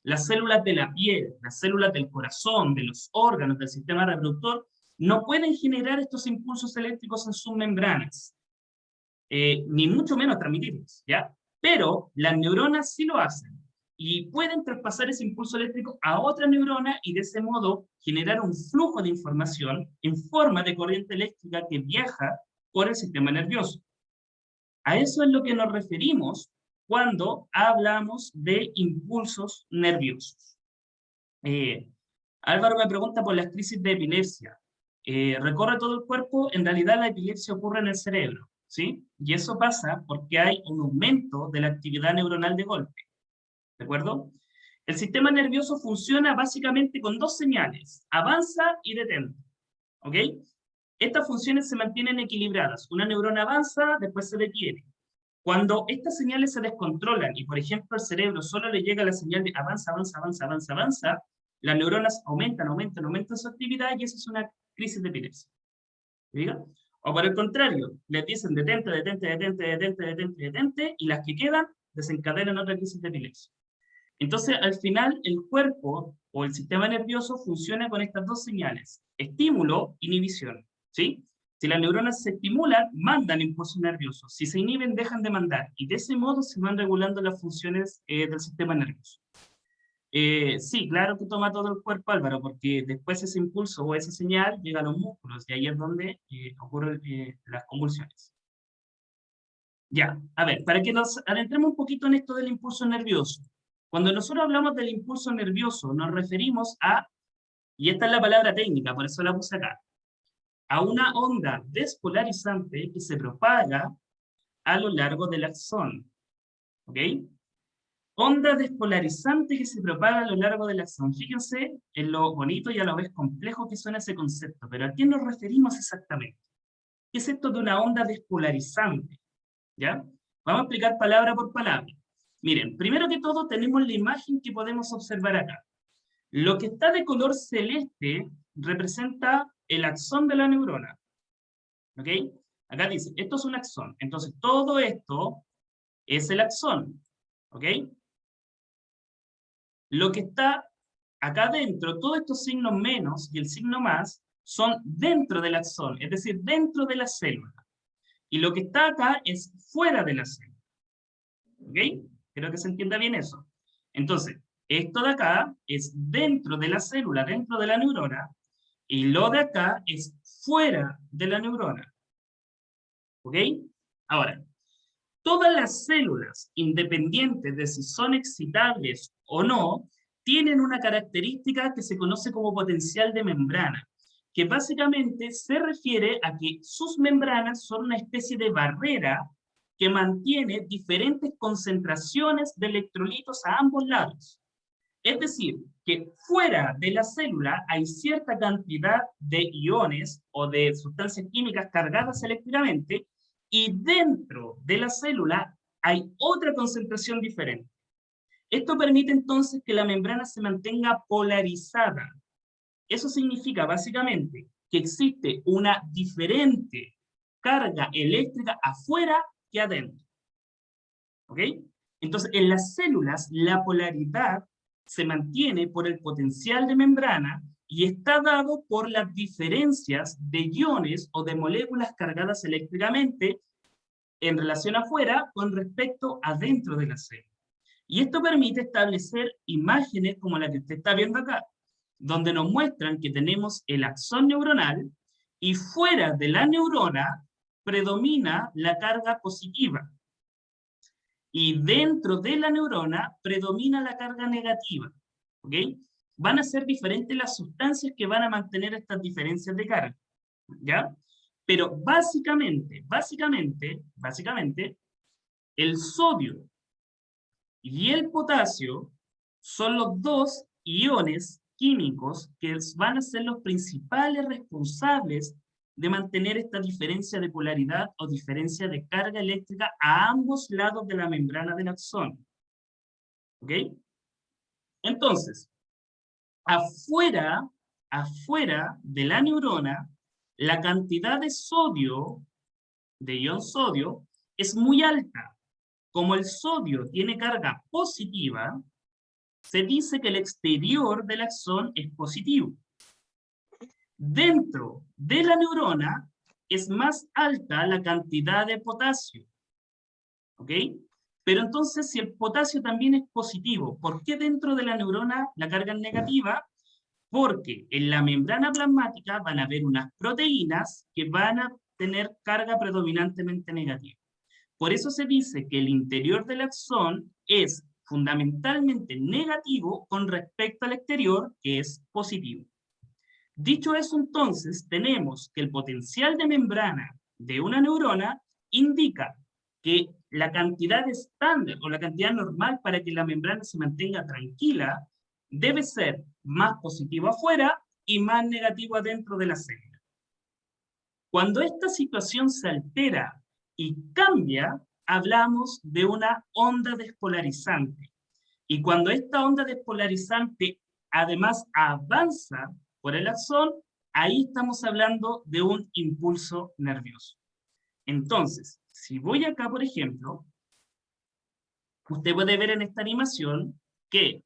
Las células de la piel, las células del corazón, de los órganos, del sistema reproductor, no pueden generar estos impulsos eléctricos en sus membranas, ni mucho menos transmitirlos, ¿ya? Pero las neuronas sí lo hacen. y pueden traspasar ese impulso eléctrico a otra neurona y de ese modo generar un flujo de información en forma de corriente eléctrica que viaja por el sistema nervioso. A eso es lo que nos referimos cuando hablamos de impulsos nerviosos. Álvaro me pregunta por las crisis de epilepsia. ¿Recorre todo el cuerpo? En realidad la epilepsia ocurre en el cerebro, ¿sí? Y eso pasa porque hay un aumento de la actividad neuronal de golpe, ¿de acuerdo? El sistema nervioso funciona básicamente con dos señales, avanza y detente, ¿ok? Estas funciones se mantienen equilibradas. Una neurona avanza, después se detiene. Cuando estas señales se descontrolan y, por ejemplo, al cerebro solo le llega la señal de avanza, avanza, avanza, avanza, avanza, las neuronas aumentan su actividad y esa es una crisis de epilepsia. ¿Diga? O por el contrario, les dicen detente, detente, detente, detente, detente, detente, y las que quedan desencadenan otra crisis de epilepsia. Entonces, al final, el cuerpo o el sistema nervioso funciona con estas dos señales, estímulo, inhibición, ¿sí? Si las neuronas se estimulan, mandan impulsos nerviosos. Si se inhiben, dejan de mandar. Y de ese modo se van regulando las funciones del sistema nervioso. Sí, claro que toma todo el cuerpo, Álvaro, porque después ese impulso o esa señal llega a los músculos, y ahí es donde ocurren las convulsiones. Ya, a ver, para que nos adentremos un poquito en esto del impulso nervioso. Cuando nosotros hablamos del impulso nervioso, nos referimos a, y esta es la palabra técnica, por eso la puse acá, a una onda despolarizante que se propaga a lo largo del axón. ¿Ok? Onda despolarizante que se propaga a lo largo del axón. Fíjense en lo bonito y a la vez complejo que suena ese concepto, pero ¿a qué nos referimos exactamente? ¿Qué es esto de una onda despolarizante? ¿Ya? Vamos a explicar palabra por palabra. Miren, primero que todo tenemos la imagen que podemos observar acá. Lo que está de color celeste representa el axón de la neurona. ¿Ok? Acá dice, esto es un axón. Entonces, todo esto es el axón. ¿Ok? Lo que está acá dentro, todos estos signos menos y el signo más, son dentro del axón, es decir, dentro de la célula. Y lo que está acá es fuera de la célula. ¿Ok? Creo que se entienda bien eso. Entonces, esto de acá es dentro de la célula, dentro de la neurona, y lo de acá es fuera de la neurona. ¿Ok? Ahora, todas las células, independientes de si son excitables o no, tienen una característica que se conoce como potencial de membrana, que básicamente se refiere a que sus membranas son una especie de barrera que mantiene diferentes concentraciones de electrolitos a ambos lados. Es decir, que fuera de la célula hay cierta cantidad de iones o de sustancias químicas cargadas eléctricamente, y dentro de la célula hay otra concentración diferente. Esto permite entonces que la membrana se mantenga polarizada. Eso significa básicamente que existe una diferente carga eléctrica afuera que adentro. ¿Ok? Entonces, en las células, la polaridad se mantiene por el potencial de membrana y está dado por las diferencias de iones o de moléculas cargadas eléctricamente en relación afuera con respecto a dentro de la célula. Y esto permite establecer imágenes como la que usted está viendo acá, donde nos muestran que tenemos el axón neuronal y fuera de la neurona predomina la carga positiva. Y dentro de la neurona predomina la carga negativa. ¿Ok? Van a ser diferentes las sustancias que van a mantener estas diferencias de carga. ¿Ya? Pero básicamente, el sodio y el potasio son los dos iones químicos que van a ser los principales responsables de mantener esta diferencia de polaridad o diferencia de carga eléctrica a ambos lados de la membrana del axón. ¿Ok? Entonces, afuera de la neurona, la cantidad de sodio, de ion sodio, es muy alta. Como el sodio tiene carga positiva, se dice que el exterior del axón es positivo. Dentro de la neurona es más alta la cantidad de potasio. ¿Ok? Pero entonces, si el potasio también es positivo, ¿por qué dentro de la neurona la carga es negativa? Porque en la membrana plasmática van a haber unas proteínas que van a tener carga predominantemente negativa. Por eso se dice que el interior del axón es fundamentalmente negativo con respecto al exterior, que es positivo. Dicho eso, entonces, tenemos que el potencial de membrana de una neurona indica que la cantidad estándar o la cantidad normal para que la membrana se mantenga tranquila debe ser más positivo afuera y más negativo adentro de la célula. Cuando esta situación se altera y cambia, hablamos de una onda despolarizante. Y cuando esta onda despolarizante además avanza por el axón, ahí estamos hablando de un impulso nervioso. Entonces, si voy acá, por ejemplo, usted puede ver en esta animación que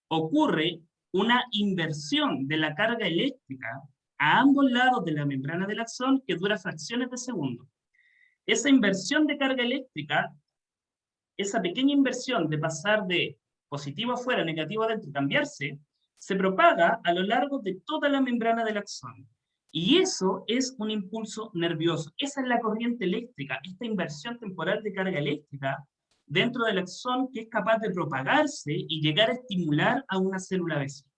ocurre una inversión de la carga eléctrica a ambos lados de la membrana del axón que dura fracciones de segundo. Esa inversión de carga eléctrica, esa pequeña inversión de pasar de positivo afuera, negativo adentro, cambiarse, se propaga a lo largo de toda la membrana del axón. Y eso es un impulso nervioso. Esa es la corriente eléctrica, esta inversión temporal de carga eléctrica dentro del axón que es capaz de propagarse y llegar a estimular a una célula vecina.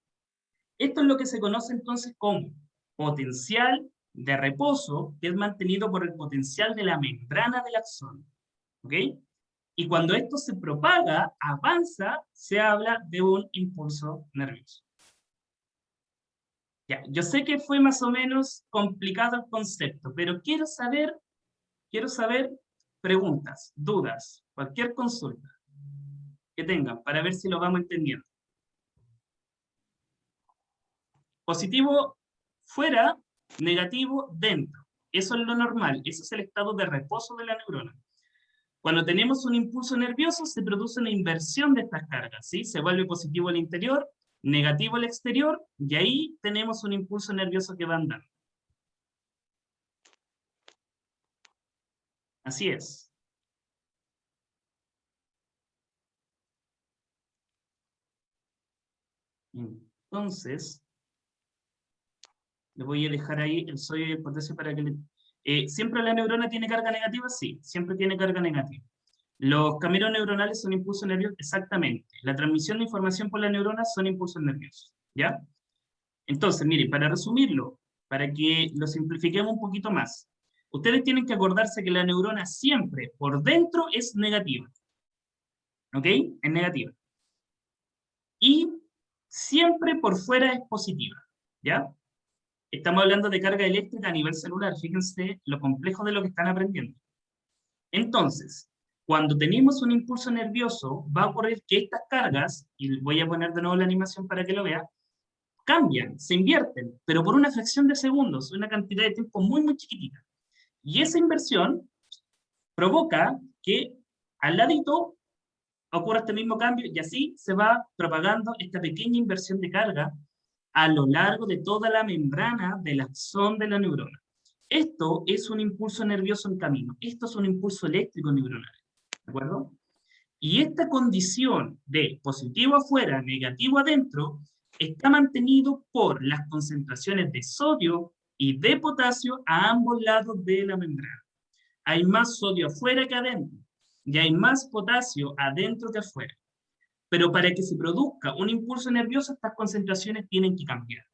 Esto es lo que se conoce entonces como potencial de reposo, que es mantenido por el potencial de la membrana del axón. ¿Ok? Y cuando esto se propaga, avanza, se habla de un impulso nervioso. Ya, yo sé que fue más o menos complicado el concepto, pero quiero saber preguntas, dudas, cualquier consulta que tengan para ver si lo vamos entendiendo. Positivo fuera, negativo dentro. Eso es lo normal, ese es el estado de reposo de la neurona. Cuando tenemos un impulso nervioso, se produce una inversión de estas cargas, ¿sí? Se vuelve positivo al interior, negativo al exterior, y ahí tenemos un impulso nervioso que va andando. Así es. Entonces, le voy a dejar ahí el sodio y el potasio para que ¿siempre la neurona tiene carga negativa? Sí, siempre tiene carga negativa. Los caminos neuronales son impulsos nerviosos, exactamente. La transmisión de información por las neuronas son impulsos nerviosos, ¿ya? Entonces, miren, para resumirlo, para que lo simplifiquemos un poquito más, ustedes tienen que acordarse que la neurona siempre por dentro es negativa, ¿ok? Es negativa. Y siempre por fuera es positiva, ¿ya? Estamos hablando de carga eléctrica a nivel celular, fíjense lo complejo de lo que están aprendiendo. Entonces, cuando tenemos un impulso nervioso, va a ocurrir que estas cargas, y voy a poner de nuevo la animación para que lo vea, cambian, se invierten, pero por una fracción de segundos, una cantidad de tiempo muy, muy chiquitita. Y esa inversión provoca que al ladito ocurra este mismo cambio y así se va propagando esta pequeña inversión de carga a lo largo de toda la membrana del axón de la neurona. Esto es un impulso nervioso en camino. Esto es un impulso eléctrico neuronal. ¿De acuerdo? Y esta condición de positivo afuera, negativo adentro, está mantenido por las concentraciones de sodio y de potasio a ambos lados de la membrana. Hay más sodio afuera que adentro, y hay más potasio adentro que afuera. Pero para que se produzca un impulso nervioso, estas concentraciones tienen que cambiar.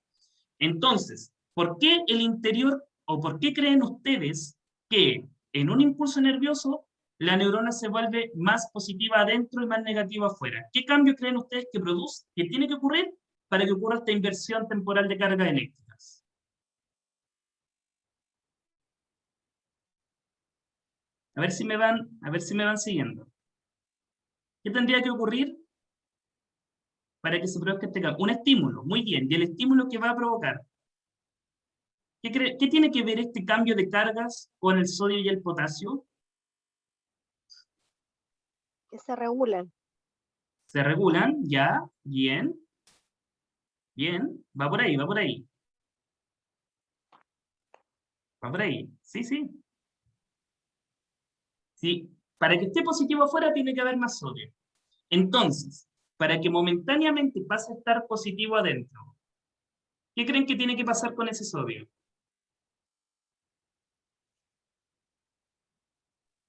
Entonces, ¿por qué el interior, o por qué creen ustedes que en un impulso nervioso la neurona se vuelve más positiva adentro y más negativa afuera? ¿Qué cambio creen ustedes que produce, que tiene que ocurrir para que ocurra esta inversión temporal de cargas eléctricas? A ver si me van siguiendo. ¿Qué tendría que ocurrir para que se produzca este cambio? Un estímulo, muy bien. ¿Y el estímulo que va a provocar? ¿Qué tiene que ver este cambio de cargas con el sodio y el potasio? Que se regulan. Se regulan, ya, bien. Bien, va por ahí, va por ahí. Va por ahí, sí, sí. Sí, Para que esté positivo afuera tiene que haber más sodio. Entonces, para que momentáneamente pase a estar positivo adentro, ¿qué creen que tiene que pasar con ese sodio?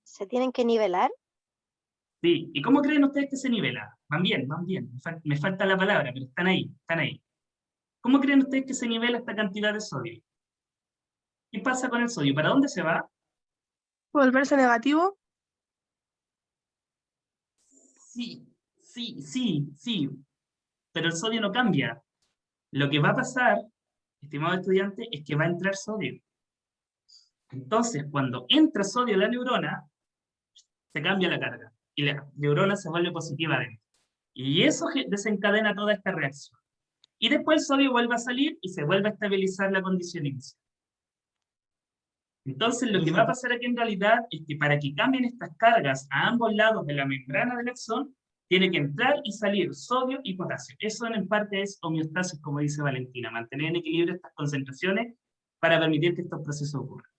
¿Se tienen que nivelar? Sí, ¿y cómo creen ustedes que se nivela? Van bien, van bien. Me falta la palabra, pero están ahí, están ahí. ¿Cómo creen ustedes que se nivela esta cantidad de sodio? ¿Qué pasa con el sodio? ¿Para dónde se va? ¿Volverse negativo? Sí, sí. Pero el sodio no cambia. Lo que va a pasar, estimado estudiante, es que va a entrar sodio. Entonces, cuando entra sodio a la neurona, se cambia la carga. Y la neurona se vuelve positiva adentro. Y eso desencadena toda esta reacción. Y después el sodio vuelve a salir y se vuelve a estabilizar la condición inicial. Entonces, lo que va a pasar aquí en realidad es que para que cambien estas cargas a ambos lados de la membrana del axón, tiene que entrar y salir sodio y potasio. Eso en parte es homeostasis, como dice Valentina, mantener en equilibrio estas concentraciones para permitir que estos procesos ocurran.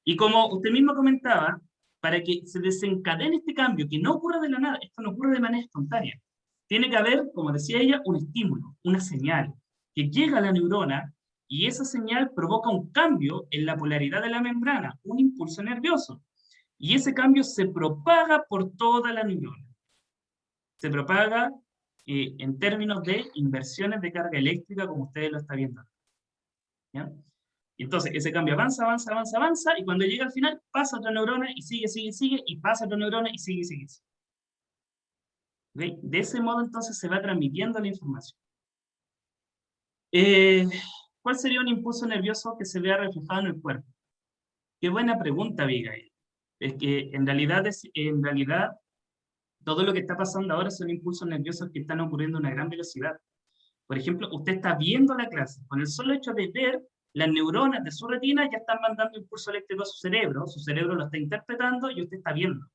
Y como usted mismo comentaba, para que se desencadene este cambio, que no ocurra de la nada, esto no ocurre de manera espontánea, tiene que haber, como decía ella, un estímulo, una señal, que llega a la neurona y esa señal provoca un cambio en la polaridad de la membrana, un impulso nervioso. Y ese cambio se propaga por toda la neurona. Se propaga en términos de inversiones de carga eléctrica, como ustedes lo están viendo. ¿Ya? Y entonces ese cambio avanza, y cuando llega al final, pasa otra neurona y sigue, y pasa otra neurona y sigue. ¿Okay? De ese modo entonces se va transmitiendo la información. ¿Cuál sería un impulso nervioso que se vea reflejado en el cuerpo? Qué buena pregunta, Abigail. Es que en realidad todo lo que está pasando ahora son impulsos nerviosos que están ocurriendo a una gran velocidad. Por ejemplo, usted está viendo la clase. Con el solo hecho de ver, las neuronas de su retina ya están mandando impulso eléctrico a su cerebro lo está interpretando y usted está viendo.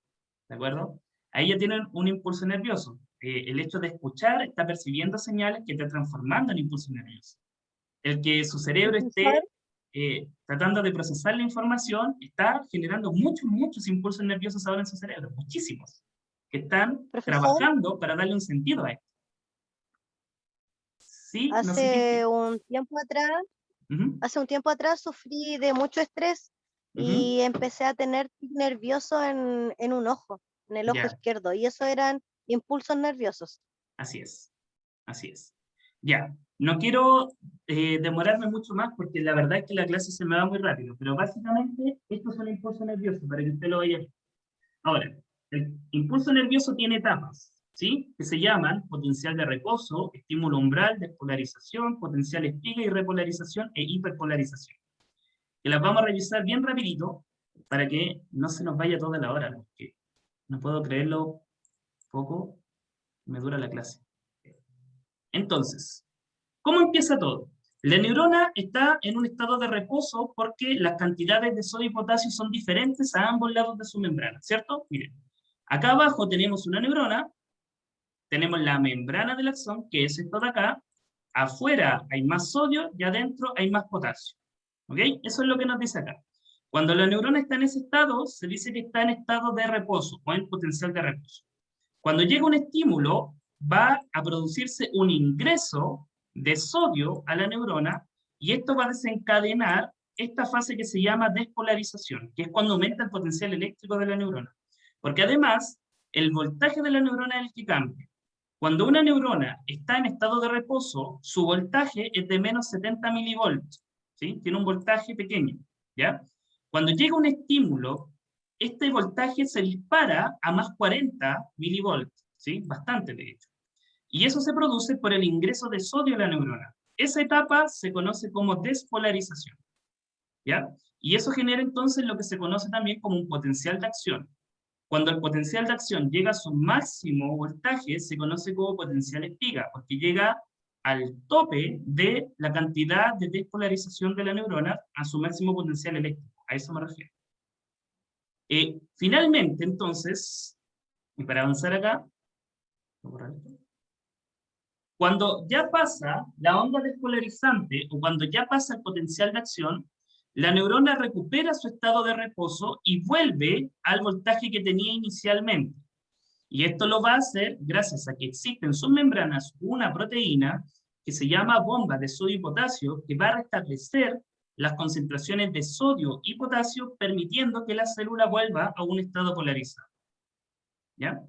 ¿De acuerdo? Ahí ya tienen un impulso nervioso. El hecho de escuchar está percibiendo señales que está transformando en impulso nervioso. El que su cerebro esté tratando de procesar la información está generando muchos impulsos nerviosos ahora en su cerebro, muchísimos, que están trabajando para darle un sentido a esto. Sí, no sé hace un tiempo atrás sufrí de mucho estrés y empecé a tener tic nervioso en un ojo, en el ojo izquierdo, y eso eran impulsos nerviosos. Así es. Ya, no quiero demorarme mucho más porque la verdad es que la clase se me va muy rápido, pero básicamente estos son impulsos nerviosos para que usted lo vea. Ahora, el impulso nervioso tiene etapas, ¿sí? Que se llaman potencial de reposo, estímulo umbral, despolarización, potencial espiga y repolarización e hiperpolarización. Que las vamos a revisar bien rapidito para que no se nos vaya toda la hora, porque no puedo creerlo, poco me dura la clase. Entonces, ¿cómo empieza todo? La neurona está en un estado de reposo porque las cantidades de sodio y potasio son diferentes a ambos lados de su membrana, ¿cierto? Miren, acá abajo tenemos una neurona, tenemos la membrana del axón, que es esto de acá, afuera hay más sodio y adentro hay más potasio. ¿Ok? Eso es lo que nos dice acá. Cuando la neurona está en ese estado, se dice que está en estado de reposo o en potencial de reposo. Cuando llega un estímulo, va a producirse un ingreso de sodio a la neurona y esto va a desencadenar esta fase que se llama despolarización, que es cuando aumenta el potencial eléctrico de la neurona. Porque además, el voltaje de la neurona es el que cambia. Cuando una neurona está en estado de reposo, su voltaje es de menos 70 milivolts, ¿sí? Tiene un voltaje pequeño, ¿ya? Cuando llega un estímulo, este voltaje se dispara a más 40 milivolts, ¿sí? Bastante, de hecho. Y eso se produce por el ingreso de sodio a la neurona. Esa etapa se conoce como despolarización, ¿ya? Y eso genera entonces lo que se conoce también como un potencial de acción. Cuando el potencial de acción llega a su máximo voltaje, se conoce como potencial espiga, porque llega al tope de la cantidad de despolarización de la neurona a su máximo potencial eléctrico. A eso me refiero. Finalmente, entonces, y para avanzar acá, cuando ya pasa la onda despolarizante, o cuando ya pasa el potencial de acción, la neurona recupera su estado de reposo y vuelve al voltaje que tenía inicialmente. Y esto lo va a hacer gracias a que existe en sus membranas una proteína que se llama bomba de sodio y potasio, que va a restablecer las concentraciones de sodio y potasio, permitiendo que la célula vuelva a un estado polarizado. ¿Ya?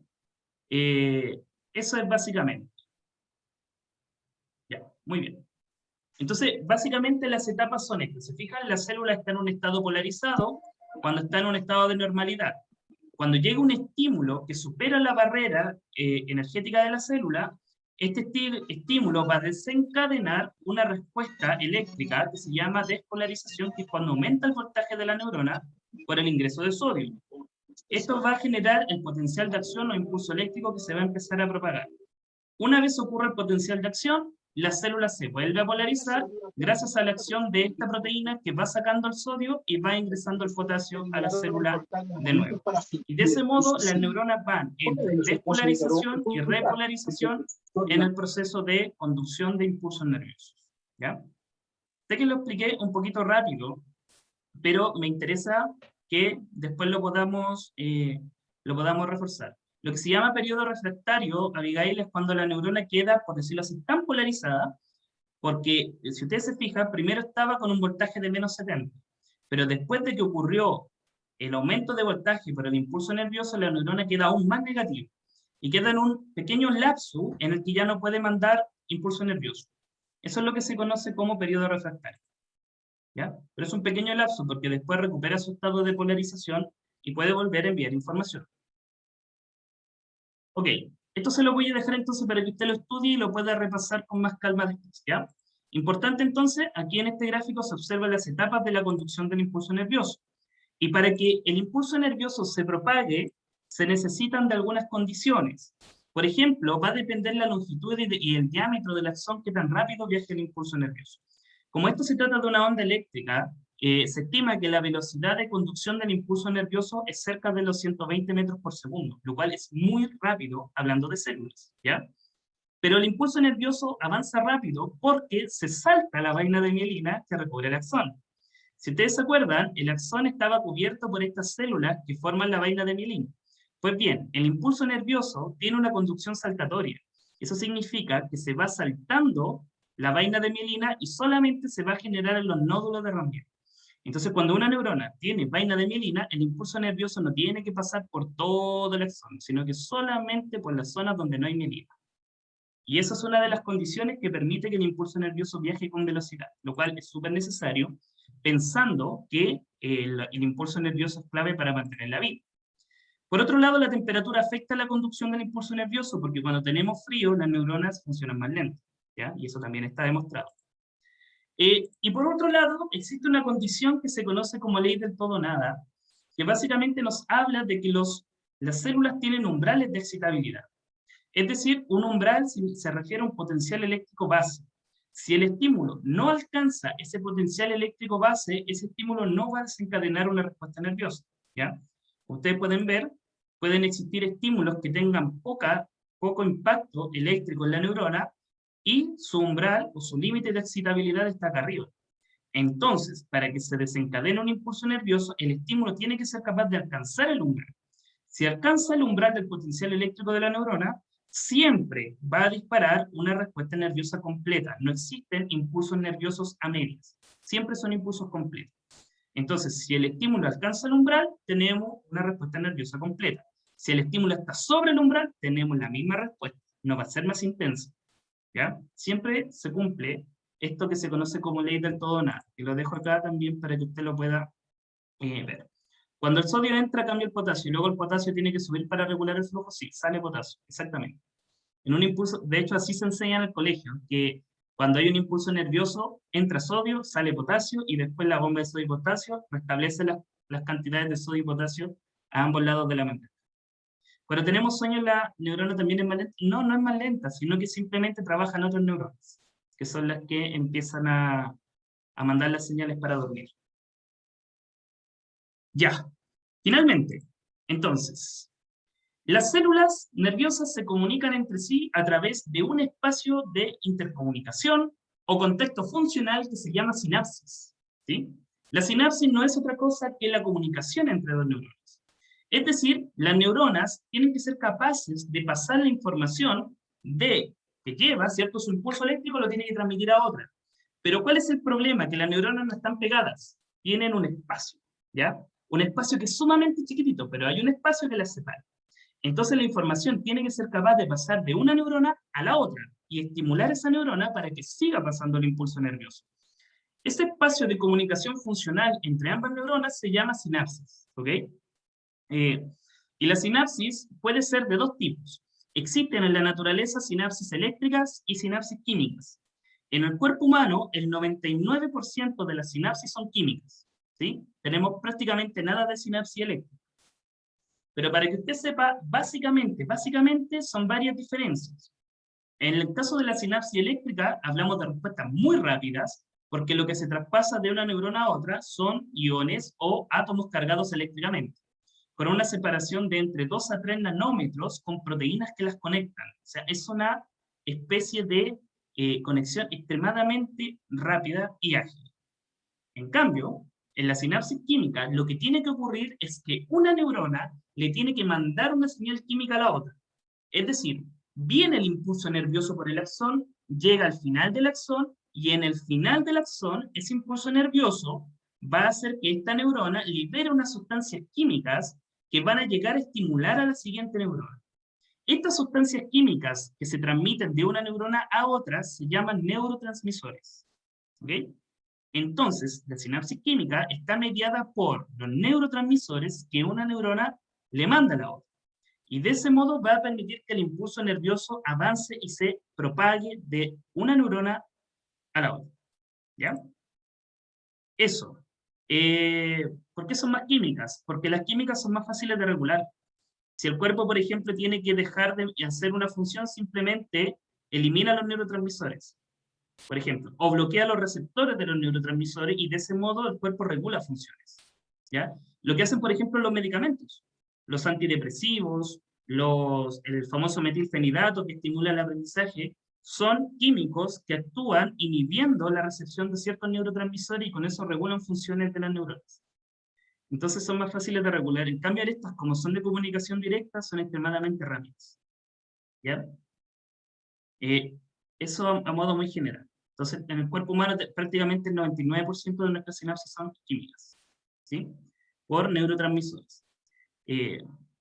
Eso es básicamente. Ya, muy bien. Entonces, básicamente las etapas son estas. ¿Se fijan? La célula está en un estado polarizado cuando está en un estado de normalidad. Cuando llega un estímulo que supera la barrera energética de la célula, este estímulo va a desencadenar una respuesta eléctrica que se llama despolarización, que es cuando aumenta el voltaje de la neurona por el ingreso de sodio. Esto va a generar el potencial de acción o impulso eléctrico que se va a empezar a propagar. Una vez ocurre el potencial de acción, la célula se vuelve a polarizar gracias a la acción de esta proteína que va sacando el sodio y va ingresando el potasio a la célula de nuevo. Y de ese modo las neuronas van entre despolarización y repolarización en el proceso de conducción de impulsos nerviosos. ¿Ya? Sé que lo expliqué un poquito rápido, pero me interesa que después lo podamos reforzar. Lo que se llama periodo refractario, Abigail, es cuando la neurona queda, por decirlo así, tan polarizada, porque si ustedes se fijan, primero estaba con un voltaje de menos 70, pero después de que ocurrió el aumento de voltaje por el impulso nervioso, la neurona queda aún más negativa, y queda en un pequeño lapso en el que ya no puede mandar impulso nervioso. Eso es lo que se conoce como periodo refractario. ¿Ya? Pero es un pequeño lapso, porque después recupera su estado de polarización y puede volver a enviar información. Ok, esto se lo voy a dejar entonces para que usted lo estudie y lo pueda repasar con más calma después, ¿ya? Importante entonces, aquí en este gráfico se observan las etapas de la conducción del impulso nervioso. Y para que el impulso nervioso se propague, se necesitan de algunas condiciones. Por ejemplo, va a depender la longitud y el diámetro del axón que tan rápido viaje el impulso nervioso. Como esto se trata de una onda eléctrica, se estima que la velocidad de conducción del impulso nervioso es cerca de los 120 metros por segundo, lo cual es muy rápido hablando de células, ¿ya? Pero el impulso nervioso avanza rápido porque se salta la vaina de mielina que recubre el axón. Si ustedes se acuerdan, el axón estaba cubierto por estas células que forman la vaina de mielina. Pues bien, el impulso nervioso tiene una conducción saltatoria. Eso significa que se va saltando la vaina de mielina y solamente se va a generar en los nódulos de Ranvier. Entonces, cuando una neurona tiene vaina de mielina, el impulso nervioso no tiene que pasar por todo el axón, sino que solamente por las zonas donde no hay mielina. Y esa es una de las condiciones que permite que el impulso nervioso viaje con velocidad, lo cual es súper necesario, pensando que el impulso nervioso es clave para mantener la vida. Por otro lado, la temperatura afecta la conducción del impulso nervioso, porque cuando tenemos frío, las neuronas funcionan más lento, ¿ya? Y eso también está demostrado. Y por otro lado, existe una condición que se conoce como ley del todo nada, que básicamente nos habla de que las células tienen umbrales de excitabilidad. Es decir, un umbral se refiere a un potencial eléctrico base. Si el estímulo no alcanza ese potencial eléctrico base, ese estímulo no va a desencadenar una respuesta nerviosa, ¿ya? Ustedes pueden ver, pueden existir estímulos que tengan poco impacto eléctrico en la neurona, y su umbral o su límite de excitabilidad está acá arriba. Entonces, para que se desencadene un impulso nervioso, el estímulo tiene que ser capaz de alcanzar el umbral. Si alcanza el umbral del potencial eléctrico de la neurona, siempre va a disparar una respuesta nerviosa completa. No existen impulsos nerviosos a medias. Siempre son impulsos completos. Entonces, si el estímulo alcanza el umbral, tenemos una respuesta nerviosa completa. Si el estímulo está sobre el umbral, tenemos la misma respuesta. No va a ser más intensa. ¿Ya? Siempre se cumple esto que se conoce como ley del todo nada, y lo dejo acá también para que usted lo pueda ver. Cuando el sodio entra, cambia el potasio, y luego el potasio tiene que subir para regular el flujo, sí, sale potasio, exactamente. En un impulso, de hecho así se enseña en el colegio, que cuando hay un impulso nervioso, entra sodio, sale potasio, y después la bomba de sodio y potasio restablece las cantidades de sodio y potasio a ambos lados de la membrana. Cuando tenemos sueño, la neurona también es más lenta. No, no es más lenta, sino que simplemente trabajan otras neuronas, que son las que empiezan a mandar las señales para dormir. Ya, finalmente, entonces, las células nerviosas se comunican entre sí a través de un espacio de intercomunicación o contexto funcional que se llama sinapsis, ¿sí? La sinapsis no es otra cosa que la comunicación entre dos neuronas. Es decir, las neuronas tienen que ser capaces de pasar la información que lleva, ¿cierto? Su impulso eléctrico lo tiene que transmitir a otra. Pero ¿cuál es el problema? Que las neuronas no están pegadas, tienen un espacio, ¿ya? Un espacio que es sumamente chiquitito, pero hay un espacio que las separa. Entonces la información tiene que ser capaz de pasar de una neurona a la otra y estimular esa neurona para que siga pasando el impulso nervioso. Ese espacio de comunicación funcional entre ambas neuronas se llama sinapsis, ¿ok? Y la sinapsis puede ser de dos tipos. Existen en la naturaleza sinapsis eléctricas y sinapsis químicas. En el cuerpo humano, el 99% de las sinapsis son químicas, ¿sí? Tenemos prácticamente nada de sinapsis eléctrica. Pero para que usted sepa, básicamente son varias diferencias. En el caso de la sinapsis eléctrica, hablamos de respuestas muy rápidas, porque lo que se traspasa de una neurona a otra son iones o átomos cargados eléctricamente, con una separación de entre 2 a 3 nanómetros con proteínas que las conectan. O sea, es una especie de conexión extremadamente rápida y ágil. En cambio, en la sinapsis química, lo que tiene que ocurrir es que una neurona le tiene que mandar una señal química a la otra. Es decir, viene el impulso nervioso por el axón, llega al final del axón, y en el final del axón, ese impulso nervioso va a hacer que esta neurona libere unas sustancias químicas que van a llegar a estimular a la siguiente neurona. Estas sustancias químicas que se transmiten de una neurona a otra se llaman neurotransmisores. ¿Ok? Entonces, la sinapsis química está mediada por los neurotransmisores que una neurona le manda a la otra. Y de ese modo va a permitir que el impulso nervioso avance y se propague de una neurona a la otra. ¿Ya? Eso. ¿Por qué son más químicas? Porque las químicas son más fáciles de regular. Si el cuerpo, por ejemplo, tiene que dejar de hacer una función, simplemente elimina los neurotransmisores, por ejemplo, o bloquea los receptores de los neurotransmisores y de ese modo el cuerpo regula funciones. ¿Ya? Lo que hacen, por ejemplo, los medicamentos, los antidepresivos, el famoso metilfenidato que estimula el aprendizaje, son químicos que actúan inhibiendo la recepción de ciertos neurotransmisores y con eso regulan funciones de las neuronas. Entonces son más fáciles de regular. En cambio, estas, como son de comunicación directa, son extremadamente rápidas. ¿Ya? Eso a modo muy general. Entonces, en el cuerpo humano prácticamente el 99% de nuestras sinapsis son químicas, ¿sí? Por neurotransmisores.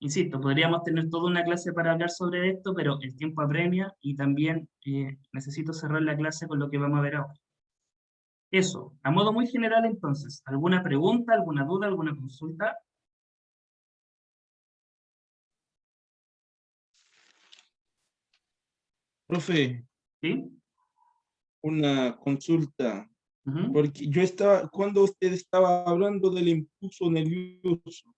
Insisto, podríamos tener toda una clase para hablar sobre esto, pero el tiempo apremia y también necesito cerrar la clase con lo que vamos a ver ahora. Eso, a modo muy general entonces, ¿alguna pregunta, alguna duda, alguna consulta? Profe, ¿Sí? una consulta. Uh-huh. Porque cuando usted estaba hablando del impulso nervioso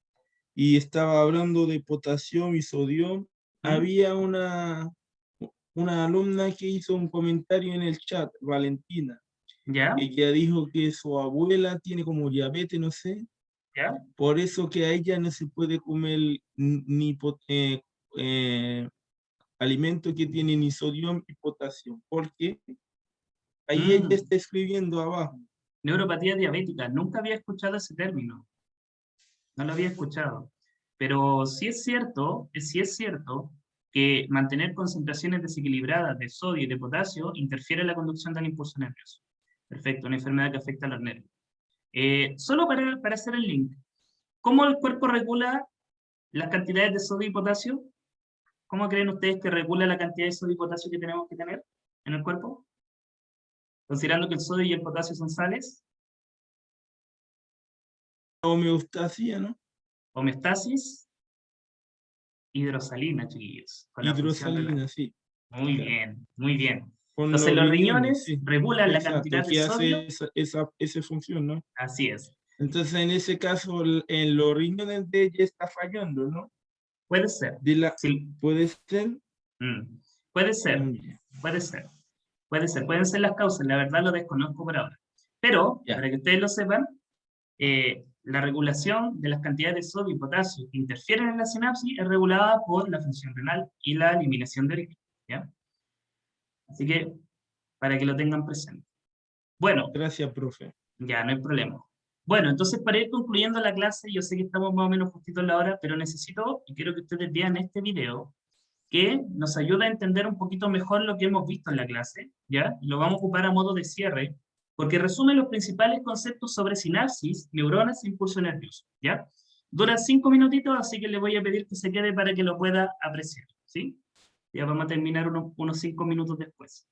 y estaba hablando de potasio y sodio, había una alumna que hizo un comentario en el chat, Valentina. ¿Ya? Ella dijo que su abuela tiene como diabetes, no sé. ¿Ya? Por eso que a ella no se puede comer ni alimento que tiene ni sodio ni potasio. Porque ahí ella está escribiendo abajo. Neuropatía diabética. Nunca había escuchado ese término. No lo había escuchado. Pero sí es cierto que mantener concentraciones desequilibradas de sodio y de potasio interfiere en la conducción del impulso nervioso. Perfecto, una enfermedad que afecta a los nervios. Solo para hacer el link, ¿cómo el cuerpo regula las cantidades de sodio y potasio? ¿Cómo creen ustedes que regula la cantidad de sodio y potasio que tenemos que tener en el cuerpo? Considerando que el sodio y el potasio son sales. Homeostasia, ¿no? Homeostasis. Hidrosalina, chiquillos. Hidrosalina, sí. Muy bien, muy bien. Con Entonces los riñones sí, regulan la exacto, cantidad de que sodio. hace esa función, ¿no? Así es. Entonces, en ese caso, en los riñones de ella está fallando, ¿no? Puede ser. Sí. ¿Puede ser? Puede ser. Puede ser. Puede ser. Pueden ser las causas. La verdad lo desconozco por ahora. Pero, para que ustedes lo sepan, la regulación de las cantidades de sodio y potasio que interfieren en la sinapsis es regulada por la función renal y la eliminación de orina. ¿Ya? Así que, para que lo tengan presente. Bueno. Gracias, profe. Ya, no hay problema. Bueno, entonces para ir concluyendo la clase, yo sé que estamos más o menos justitos en la hora, pero necesito, y quiero que ustedes vean este video, que nos ayuda a entender un poquito mejor lo que hemos visto en la clase, ¿ya? Lo vamos a ocupar a modo de cierre, porque resume los principales conceptos sobre sinapsis, neuronas e impulso nervioso, ¿ya? Dura 5 minutitos, así que le voy a pedir que se quede para que lo pueda apreciar, ¿sí? Ya vamos a terminar unos 5 minutos después.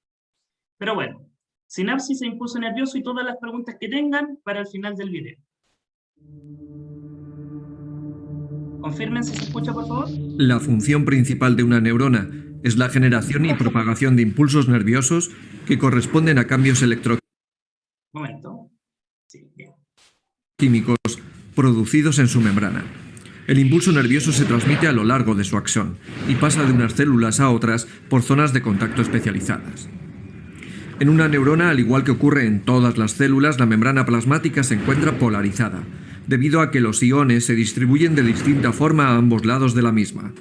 Pero bueno, sinapsis e impulso nervioso y todas las preguntas que tengan para el final del video. Confirmen si se escucha, por favor. La función principal de una neurona es la generación y propagación de impulsos nerviosos que corresponden a cambios Momento. Sí, bien. electroquímicos producidos en su membrana. El impulso nervioso se transmite a lo largo de su axón y pasa de unas células a otras por zonas de contacto especializadas. En una neurona, al igual que ocurre en todas las células, la membrana plasmática se encuentra polarizada, debido a que los iones se distribuyen de distinta forma a ambos lados de la misma.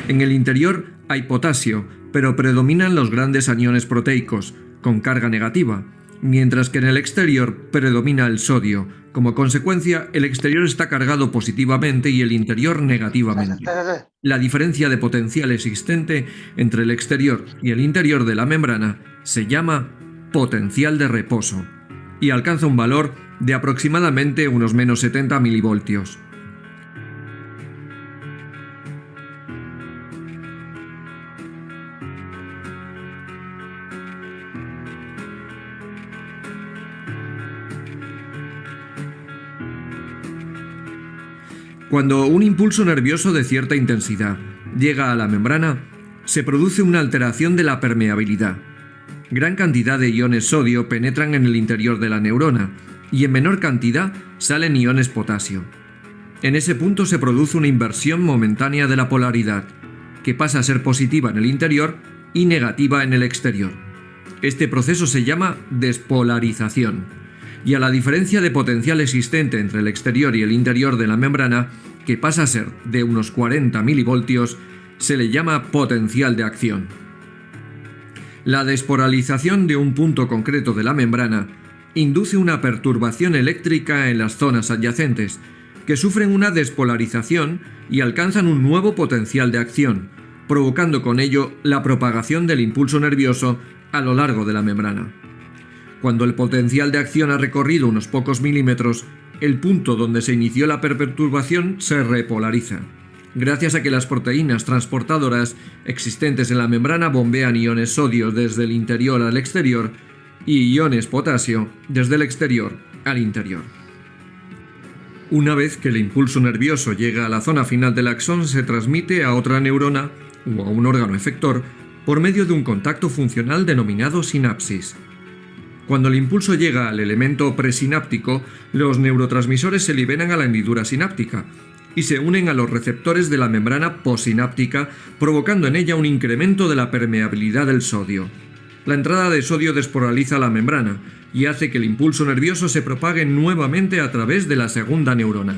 En el interior hay potasio, pero predominan los grandes aniones proteicos, con carga negativa, mientras que en el exterior predomina el sodio. Como consecuencia, el exterior está cargado positivamente y el interior negativamente. La diferencia de potencial existente entre el exterior y el interior de la membrana se llama potencial de reposo y alcanza un valor de aproximadamente unos menos 70 milivoltios. Cuando un impulso nervioso de cierta intensidad llega a la membrana, se produce una alteración de la permeabilidad. Gran cantidad de iones sodio penetran en el interior de la neurona y en menor cantidad salen iones potasio. En ese punto se produce una inversión momentánea de la polaridad, que pasa a ser positiva en el interior y negativa en el exterior. Este proceso se llama despolarización. Y a la diferencia de potencial existente entre el exterior y el interior de la membrana, que pasa a ser de unos 40 milivoltios, se le llama potencial de acción. La despolarización de un punto concreto de la membrana induce una perturbación eléctrica en las zonas adyacentes, que sufren una despolarización y alcanzan un nuevo potencial de acción, provocando con ello la propagación del impulso nervioso a lo largo de la membrana. Cuando el potencial de acción ha recorrido unos pocos milímetros, el punto donde se inició la perturbación se repolariza, gracias a que las proteínas transportadoras existentes en la membrana bombean iones sodio desde el interior al exterior y iones potasio desde el exterior al interior. Una vez que el impulso nervioso llega a la zona final del axón, se transmite a otra neurona o a un órgano efector por medio de un contacto funcional denominado sinapsis. Cuando el impulso llega al elemento presináptico, los neurotransmisores se liberan a la hendidura sináptica y se unen a los receptores de la membrana postsináptica, provocando en ella un incremento de la permeabilidad del sodio. La entrada de sodio despolariza la membrana y hace que el impulso nervioso se propague nuevamente a través de la segunda neurona.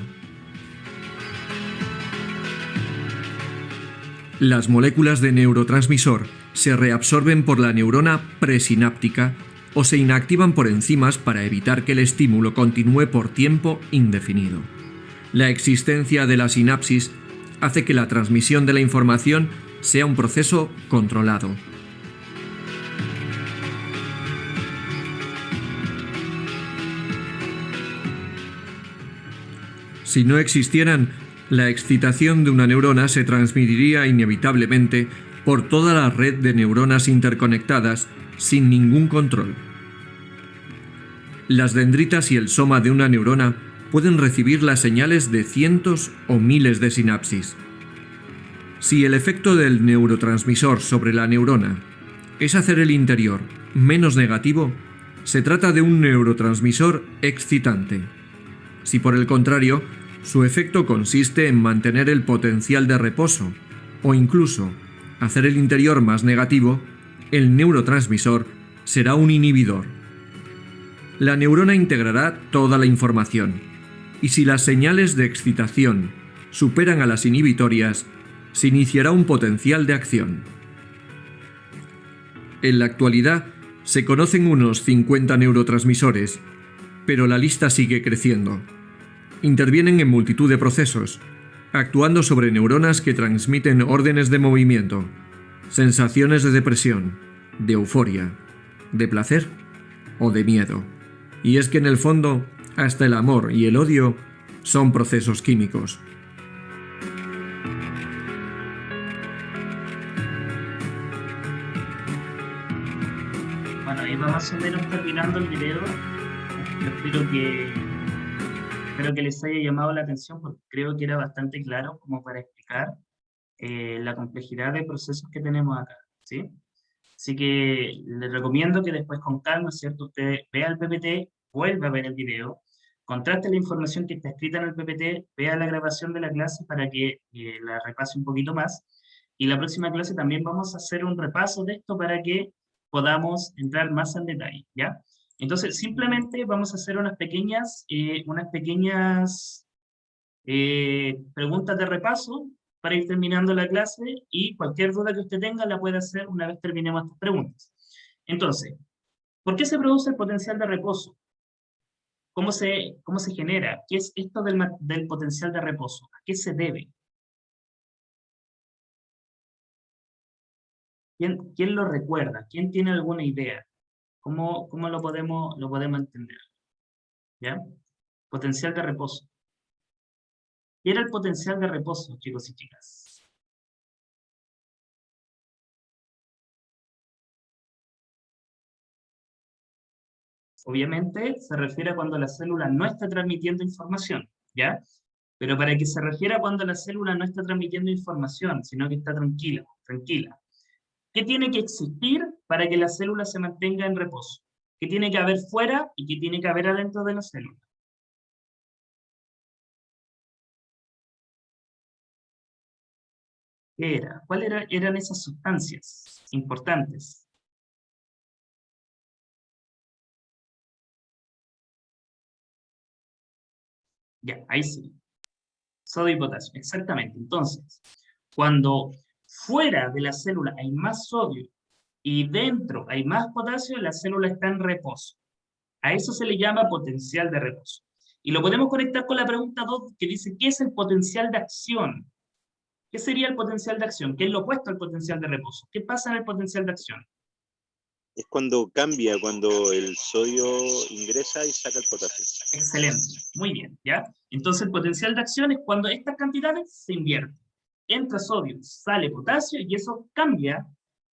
Las moléculas de neurotransmisor se reabsorben por la neurona presináptica o se inactivan por enzimas para evitar que el estímulo continúe por tiempo indefinido. La existencia de la sinapsis hace que la transmisión de la información sea un proceso controlado. Si no existieran, la excitación de una neurona se transmitiría inevitablemente por toda la red de neuronas interconectadas sin ningún control. Las dendritas y el soma de una neurona pueden recibir las señales de cientos o miles de sinapsis. Si el efecto del neurotransmisor sobre la neurona es hacer el interior menos negativo, se trata de un neurotransmisor excitante. Si por el contrario, su efecto consiste en mantener el potencial de reposo o incluso hacer el interior más negativo, el neurotransmisor será un inhibidor. La neurona integrará toda la información, y si las señales de excitación superan a las inhibitorias, se iniciará un potencial de acción. En la actualidad, se conocen unos 50 neurotransmisores, Pero la lista sigue creciendo. Intervienen en multitud de procesos, actuando sobre neuronas que transmiten órdenes de movimiento, sensaciones de depresión, de euforia, de placer o de miedo. Y es que en el fondo, hasta el amor y el odio son procesos químicos. Bueno, ahí va más o menos terminando el video. Espero que les haya llamado la atención, porque creo que era bastante claro como para explicar la complejidad de procesos que tenemos acá, ¿sí? Así que les recomiendo que después con calma, ¿cierto? Usted vea el PPT, vuelva a ver el video, contraste la información que está escrita en el PPT, vea la grabación de la clase para que la repase un poquito más. Y la próxima clase también vamos a hacer un repaso de esto para que podamos entrar más en detalle, ¿ya? Entonces, simplemente vamos a hacer unas pequeñas preguntas de repaso para ir terminando la clase, y cualquier duda que usted tenga la puede hacer una vez terminemos estas preguntas. Entonces, ¿por qué se produce el potencial de reposo? ¿Cómo se genera? ¿Qué es esto del potencial de reposo? ¿A qué se debe? ¿Quién lo recuerda? ¿Quién tiene alguna idea? ¿Cómo lo podemos entender? ¿Ya? Potencial de reposo. ¿Qué era el potencial de reposo, chicos y chicas? Obviamente se refiere a cuando la célula no está transmitiendo información, ¿ya? Pero para que se refiera a cuando la célula no está transmitiendo información, sino que está tranquila. ¿Qué tiene que existir para que la célula se mantenga en reposo? ¿Qué tiene que haber fuera y qué tiene que haber adentro de la célula? ¿Qué era? ¿Cuáles eran esas sustancias importantes? Ya, ahí sí. Sodio y potasio, exactamente. Entonces, cuando fuera de la célula hay más sodio y dentro hay más potasio, la célula está en reposo. A eso se le llama potencial de reposo. Y lo podemos conectar con la pregunta 2, que dice, ¿qué es el potencial de acción? ¿Qué sería el potencial de acción? ¿Qué es lo opuesto al potencial de reposo? ¿Qué pasa en el potencial de acción? Es cuando cambia, cuando el sodio ingresa y saca el potasio. Excelente, muy bien, ¿ya? Entonces el potencial de acción es cuando estas cantidades se invierten. Entra sodio, sale potasio, y eso cambia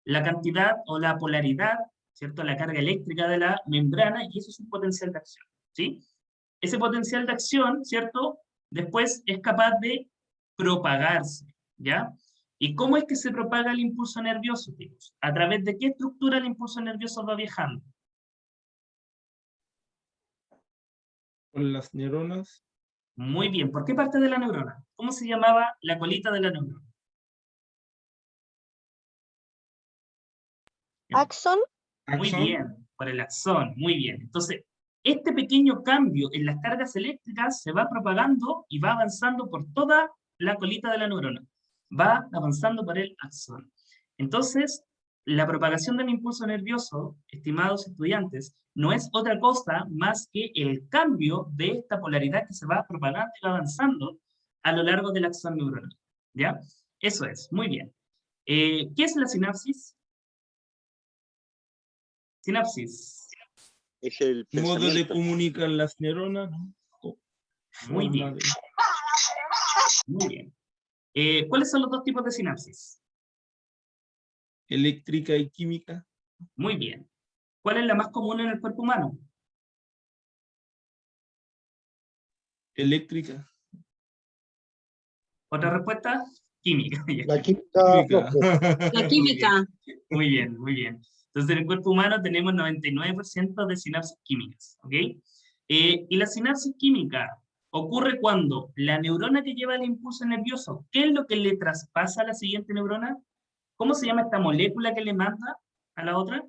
la cantidad o la polaridad, ¿cierto? La carga eléctrica de la membrana, y eso es un potencial de acción, ¿sí? Ese potencial de acción, ¿cierto? Después es capaz de propagarse, ¿ya? ¿Y cómo es que se propaga el impulso nervioso, chicos? ¿A través de qué estructura el impulso nervioso va viajando? Con las neuronas. Muy bien. ¿Por qué parte de la neurona? ¿Cómo se llamaba la colita de la neurona? Axón. Muy bien, por el axón, muy bien. Entonces, este pequeño cambio en las cargas eléctricas se va propagando y va avanzando por toda la colita de la neurona. Va avanzando por el axón. Entonces, la propagación del impulso nervioso, estimados estudiantes, no es otra cosa más que el cambio de esta polaridad que se va propagando y va avanzando a lo largo del axón neuronal. ¿Ya? Eso es, muy bien. ¿Qué es la sinapsis? Sinapsis. Es el modo de comunicar las neuronas, ¿no? Muy bien. Muy bien. ¿Cuáles son los dos tipos de sinapsis? Eléctrica y química. Muy bien. ¿Cuál es la más común en el cuerpo humano? Eléctrica. ¿Otra respuesta? Química. La química. La química. Muy bien, muy bien. Entonces, en el cuerpo humano tenemos 99% de sinapsis químicas, ¿ok? Y la sinapsis química ocurre cuando la neurona que lleva el impulso nervioso, ¿qué es lo que le traspasa a la siguiente neurona? ¿Cómo se llama esta molécula que le manda a la otra?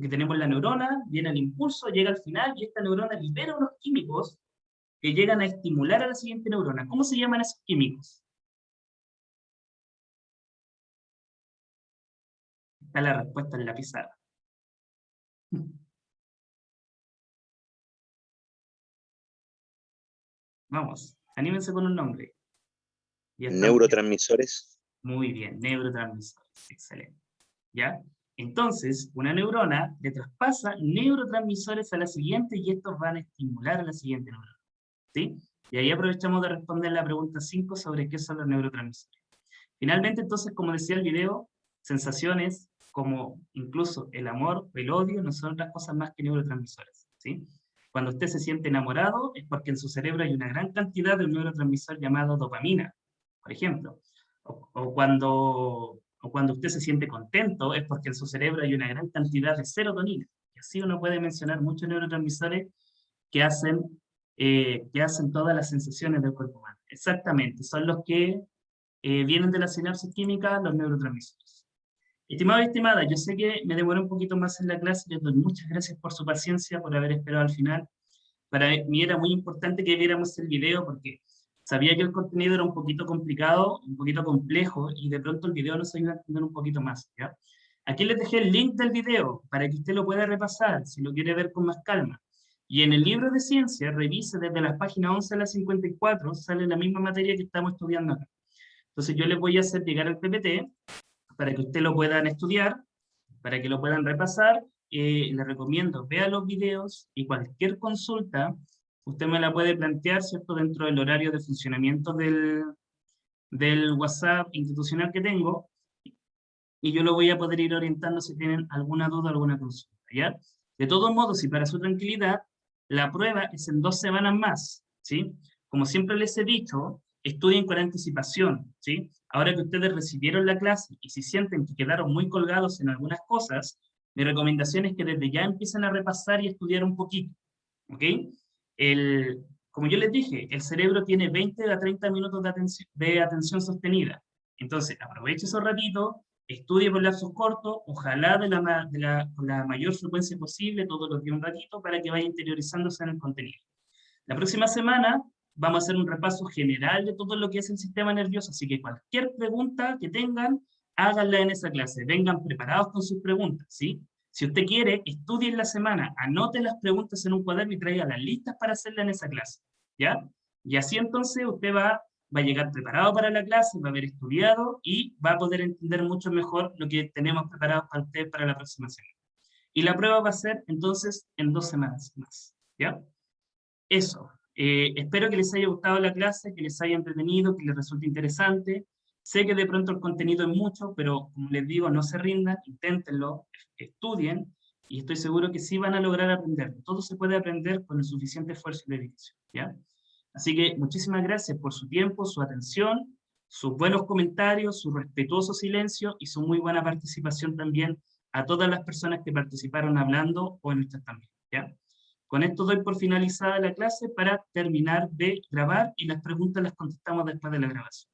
Que tenemos la neurona, viene el impulso, llega al final, y esta neurona libera unos químicos que llegan a estimular a la siguiente neurona. ¿Cómo se llaman esos químicos? Está la respuesta en la pizarra. Vamos, anímense con un nombre. Ya está. Neurotransmisores. Muy bien, neurotransmisores. Excelente. ¿Ya? Entonces, una neurona le traspasa neurotransmisores a la siguiente y estos van a estimular a la siguiente neurona. ¿Sí? Y ahí aprovechamos de responder la pregunta 5 sobre qué son los neurotransmisores. Finalmente, entonces, como decía el video, sensaciones como incluso el amor o el odio no son otras cosas más que neurotransmisores. ¿Sí? Cuando usted se siente enamorado es porque en su cerebro hay una gran cantidad de un neurotransmisor llamado dopamina, por ejemplo. O cuando usted se siente contento es porque en su cerebro hay una gran cantidad de serotonina. Y así uno puede mencionar muchos neurotransmisores que hacen todas las sensaciones del cuerpo humano. Exactamente, son los que vienen de la sinapsis química, los neurotransmisores. Estimado y estimada, yo sé que me demoré un poquito más en la clase, les doy muchas gracias por su paciencia, por haber esperado al final. Para mí era muy importante que viéramos el video porque sabía que el contenido era un poquito complicado, un poquito complejo, y de pronto el video nos ayuda a entender un poquito más, ¿ya? Aquí les dejé el link del video para que usted lo pueda repasar, si lo quiere ver con más calma. Y en el libro de ciencia, revise desde las páginas 11 a las 54, sale la misma materia que estamos estudiando acá. Entonces yo les voy a hacer llegar el PPT para que ustedes lo puedan estudiar, para que lo puedan repasar. Les recomiendo, vea los videos y cualquier consulta, usted me la puede plantear, ¿cierto?, dentro del horario de funcionamiento del WhatsApp institucional que tengo, y yo lo voy a poder ir orientando si tienen alguna duda, alguna consulta, ¿ya? De todos modos, y para su tranquilidad, la prueba es en 2 semanas más, ¿sí? Como siempre les he dicho, estudien con anticipación, ¿sí? Ahora que ustedes recibieron la clase y si sienten que quedaron muy colgados en algunas cosas, mi recomendación es que desde ya empiecen a repasar y estudiar un poquito, ¿ok? Como yo les dije, el cerebro tiene 20 a 30 minutos de atención sostenida. Entonces, aproveche esos ratitos, estudie por lapsos cortos, ojalá con la mayor frecuencia posible, todos los días un ratito, para que vaya interiorizándose en el contenido. La próxima semana vamos a hacer un repaso general de todo lo que es el sistema nervioso, así que cualquier pregunta que tengan, háganla en esa clase, vengan preparados con sus preguntas, ¿sí? Si usted quiere, estudie en la semana, anote las preguntas en un cuaderno y traiga las listas para hacerla en esa clase, ¿ya? Y así entonces usted va a llegar preparado para la clase, va a haber estudiado y va a poder entender mucho mejor lo que tenemos preparado para usted para la próxima semana. Y la prueba va a ser entonces en 2 semanas más, ¿ya? Eso. Espero que les haya gustado la clase, que les haya entretenido, que les resulte interesante. Sé que de pronto el contenido es mucho, pero como les digo, no se rindan, inténtenlo, estudien, y estoy seguro que sí van a lograr aprender. Todo se puede aprender con el suficiente esfuerzo y dedicación, ¿ya? Así que muchísimas gracias por su tiempo, su atención, sus buenos comentarios, su respetuoso silencio y su muy buena participación también a todas las personas que participaron hablando o en el chat también, ¿ya? Con esto doy por finalizada la clase para terminar de grabar y las preguntas las contestamos después de la grabación.